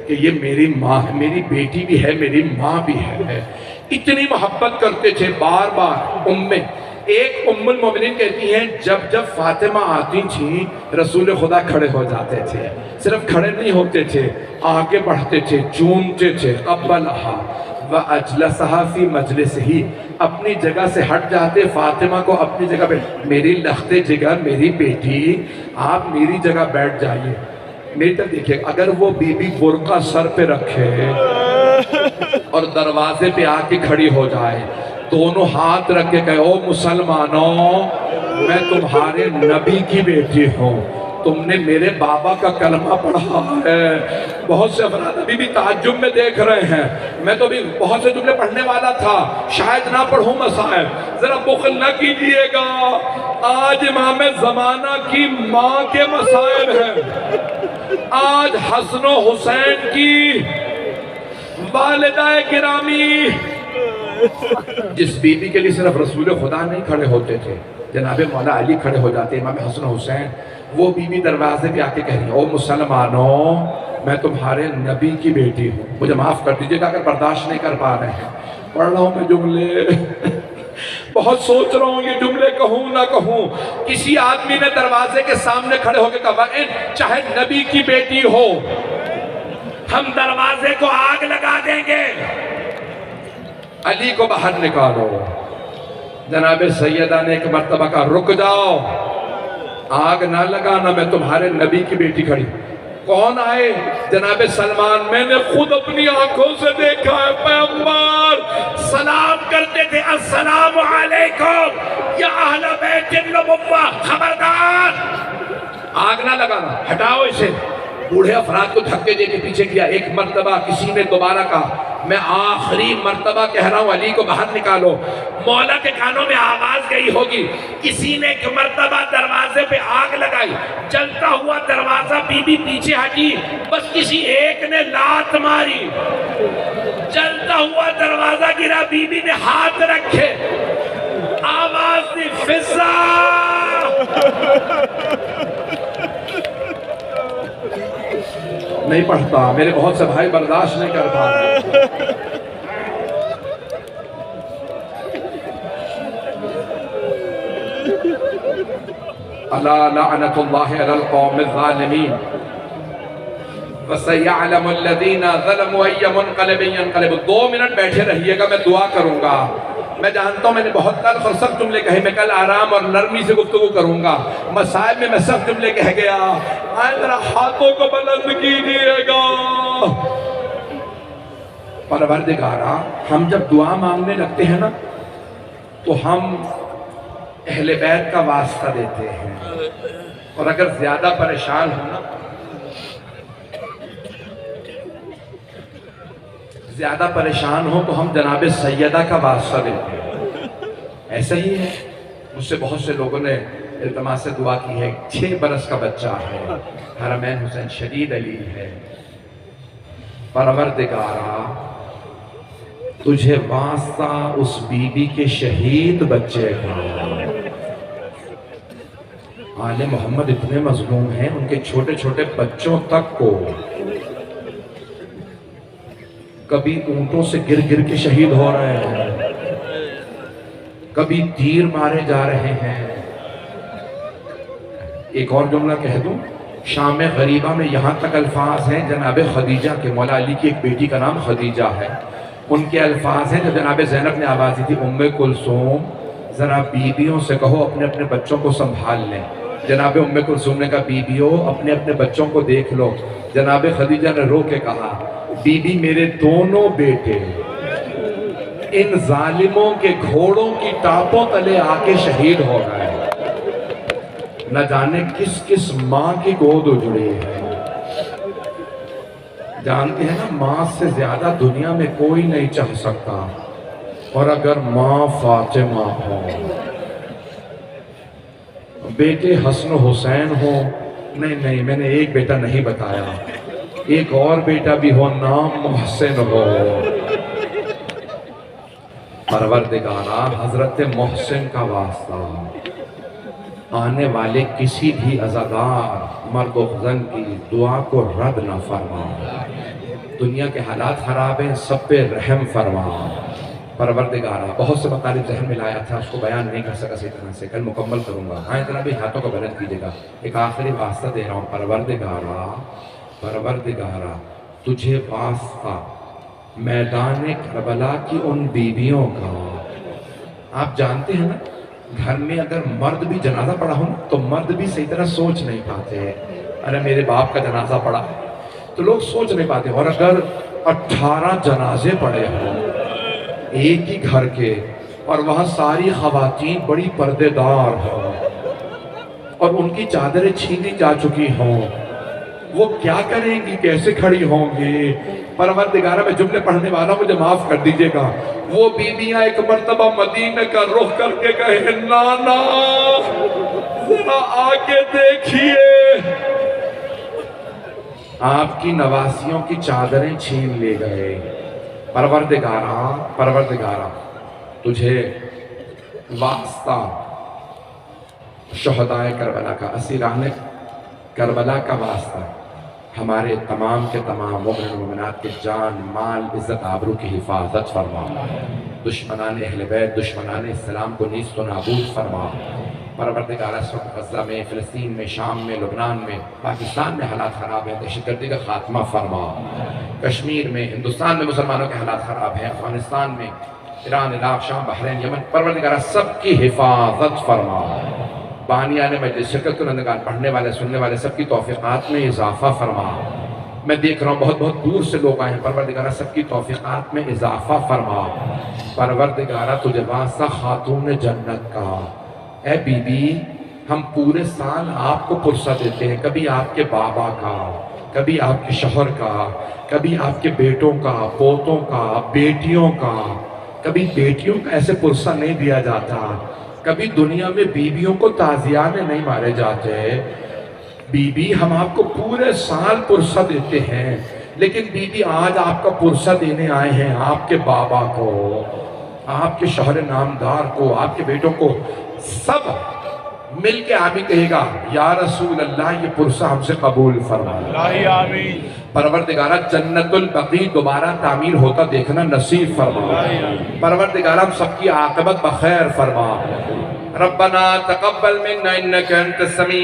کہ یہ میری ماں ہے، میری بیٹی بھی ہے، میری ماں بھی ہے. اتنی محبت کرتے تھے بار بار. ایک ام المومنین کہتی ہیں جب جب فاطمہ آتی تھیں رسول خدا کھڑے ہو جاتے تھے. صرف کھڑے نہیں ہوتے تھے، آگے بڑھتے تھے، چومتے تھے. قبلہا وَأَجْلَسَهَا فِي مَجْلِسِهِ، اپنی جگہ سے ہٹ جاتے، فاطمہ کو اپنی جگہ پہ، میری لخت جگر، میری بیٹی آپ میری جگہ بیٹھ جائیے. میری طرف دیکھیے، اگر وہ بی بی برقع سر پہ رکھے اور دروازے پہ آ کے کھڑی ہو جائے، دونوں ہاتھ رکھ کے کہے او مسلمانوں میں تمہارے نبی کی بیٹی ہوں، تم نے میرے بابا کا کلمہ پڑھا ہے. بہت سے افراد ابھی بھی تعجب میں دیکھ رہے ہیں. میں تو بھی بہت سے جملے پڑھنے والا تھا، شاید نہ پڑھوں مصائب، ذرا بخل نہ کیجئے گا. آج امام زمانہ کی ماں کے مصائب ہیں، آج حسن و حسین کی والدہ گرامی. جس بیوی کے لیے صرف رسول خدا نہیں کھڑے ہوتے تھے، جناب مولا علی کھڑے ہو جاتے، امام حسن و حسین. وہ بیوی دروازے پہ آ کے کہہ رہی او مسلمانوں میں تمہارے نبی کی بیٹی ہوں. مجھے معاف کر دیجئے گا اگر برداشت نہیں کر پا رہے ہیں. پڑھ رہا ہوں میں جملے، بہت سوچ رہا ہوں یہ جملے کہوں نہ کہوں. کسی آدمی نے دروازے کے سامنے کھڑے ہو کے کہا چاہے نبی کی بیٹی ہو ہم دروازے کو آگ لگا دیں گے. علی کو باہر نکالو. جناب سیدہ نے ایک مرتبہ کہا رک جاؤ، آگ نہ لگانا، میں تمہارے نبی کی بیٹی کھڑی. کون آئے؟ جناب سلمان. میں نے خود اپنی آنکھوں سے دیکھا ہے پیغمبر سلام کرتے تھے السلام علیکم یا اہل بیت النبوہ. خبردار آگ نہ لگانا، ہٹاؤ اسے. بوڑھے افراد کو دھکے دے کے پیچھے کیا. ایک مرتبہ کسی نے دوبارہ کہا میں آخری مرتبہ کہہ رہا ہوں علی کو باہر نکالو. مولا کے کانوں میں آواز گئی ہوگی. کسی نے ایک مرتبہ دروازے پہ آگ لگائی، جلتا ہوا دروازہ بی بی پیچھے ہٹی، بس کسی ایک نے لات ماری، جلتا ہوا دروازہ گرا، بی بی نے ہاتھ رکھے، آواز دی فضا. نہیں پڑھتا، میرے بہت سے بھائی برداشت نہیں کر پا رہے. الا لعنت اللہ علی القوم الظالمین وسیعلم الذین ظلموا ای منقلب ینقلب. 2 منٹ بیٹھے رہیے گا، میں دعا کروں گا. میں جانتا ہوں میں نے بہت تلخ اور سخت جملے کہے، میں کل آرام اور نرمی سے گفتگو کروں گا. مصائب میں سخت جملے کہہ گیا. آئے ذرا ہاتھوں کو بلند کیجئے گا. پروردگارا ہم جب دعا مانگنے لگتے ہیں نا تو ہم اہل بیت کا واسطہ دیتے ہیں، اور اگر زیادہ پریشان ہو نا، زیادہ پریشان ہو تو ہم جناب سیدہ کا واسطہ دیتے ہیں. ایسا ہی ہے، مجھ سے بہت سے لوگوں نے التماس سے دعا کی ہے، 6 برس کا بچہ ہے، حرمین حسین شدید علی ہے، پروردگارا تجھے واسطہ اس بی بی کے شہید بچے کا۔ آل محمد اتنے مظلوم ہیں، ان کے چھوٹے چھوٹے بچوں تک کو کبھی اونٹوں سے گر گر کے شہید ہو رہے ہیں، کبھی تیر مارے جا رہے ہیں۔ ایک اور جملہ کہہ دوں، شام غریبہ میں یہاں تک الفاظ ہیں جناب خدیجہ کے، مولا علی کی ایک بیٹی کا نام خدیجہ ہے، ان کے الفاظ ہیں جو جناب زینب نے آواز دی تھی، ام کلثوم ذرا بیویوں سے کہو اپنے اپنے بچوں کو سنبھال لیں۔ جناب ام کلثوم نے کہا بیویوں اپنے اپنے بچوں کو دیکھ لو۔ جناب خدیجہ نے رو کے کہا بی بی میرے دونوں بیٹے ان ظالموں کے گھوڑوں کی ٹاپوں تلے آ کے شہید ہو گئے، نہ جانے کس کس ماں کی گود اجڑی ہے۔ جانتے ہیں نا، ماں سے زیادہ دنیا میں کوئی نہیں چاہ سکتا، اور اگر ماں فاطمہ ہو، بیٹے حسن و حسین ہو، نہیں میں نے ایک بیٹا نہیں بتایا، ایک اور بیٹا بھی ہو، نام محسن ہو، پروردگارا حضرت محسن کا واسطہ آنے والے کسی بھی عزادار مرد و زن کی دعا کو رد نہ فرما۔ دنیا کے حالات خراب ہیں، سب پہ رحم فرما پروردگارا۔ بہت سے مطالب ذہن میں لایا تھا، اس کو بیان نہیں کر سکا صحیح طرح سے، کل مکمل کروں گا۔ ہاں اتنا بھی ہاتھوں کو بلند کیجیے گا۔ ایک آخری واسطہ دے رہا ہوں، پروردگارا تجھے واسطہ میدان کربلا کی ان بیویوں کا۔ آپ جانتے ہیں نا، گھر میں اگر مرد بھی جنازہ پڑا ہو تو مرد بھی صحیح طرح سوچ نہیں پاتے ہیں، ارے میرے باپ کا جنازہ پڑا تو لوگ سوچ نہیں پاتے، اور اگر 18 جنازے پڑے ہوں ایک ہی گھر کے، اور وہاں ساری خواتین بڑی پردے دار ہوں اور ان کی چادریں چھینی جا چکی ہوں، وہ کیا کریں گی، کیسے کھڑی ہوں گی؟ پروردگارہ میں جملے پڑھنے والا مجھے معاف کر دیجئے گا۔ وہ بیویاں ایک مرتبہ مدینے کا رخ کر کے کہے نانا ذرا آگے دیکھیے، آپ کی نواسیوں کی چادریں چھین لے گئے۔ پروردگارہ تجھے واسطہ شہدائے کربلا کا، اسیران کربلا کا واسطہ، ہمارے تمام کے تمام مومن و مومنات کے جان مال عزت آبرو کی حفاظت فرما، دشمنان اہل بیت دشمنان اسلام کو نیست و نابود فرما۔ پروردگارہ اس وقت غزہ میں، فلسطین میں، شام میں، لبنان میں، پاکستان میں حالات خراب ہیں، دہشت گردی کا خاتمہ فرما۔ کشمیر میں، ہندوستان میں مسلمانوں کے حالات خراب ہیں، افغانستان میں، ایران، عراق، شام، بحرین، یمن، پروردگارہ سب کی حفاظت فرما۔ بانیان مجلس، شرکت کنندگان، پڑھنے والے، سننے والے سب کی توفیقات میں اضافہ فرما۔ میں دیکھ رہا ہوں بہت بہت دور سے لوگ آئے ہیں، پروردگارہ سب کی توفیقات میں اضافہ فرما۔ پروردگارہ تجھے واسطہ خاتون جنت کا، اے بی بی ہم پورے سال آپ کو پرسہ دیتے ہیں، کبھی آپ کے بابا کا، کبھی آپ کے شوہر کا، کبھی آپ کے بیٹوں کا، پوتوں کا، بیٹیوں کا، کبھی بیٹیوں کا ایسے پرسہ نہیں دیا جاتا، کبھی دنیا میں بیویوں کو تعزیانے نہیں مارے جاتے۔ بی بی ہم آپ کو پورے سال پرسہ دیتے ہیں، لیکن بی بی آج آپ کا پرسہ دینے آئے ہیں، آپ کے بابا کو، آپ کے شوہر نامدار کو، آپ کے بیٹوں کو، سب مل کے آمین کہے گا یا رسول اللہ یہ پرسہ ہم سے قبول فرما۔ آمین۔ پروردگارہ جنت البقیع دوبارہ تعمیر ہوتا دیکھنا نصیب فرما۔ پروردگارہ ہم سب کی عاقبت بخیر فرما۔ ربنا تقبل منا انک انت السمیع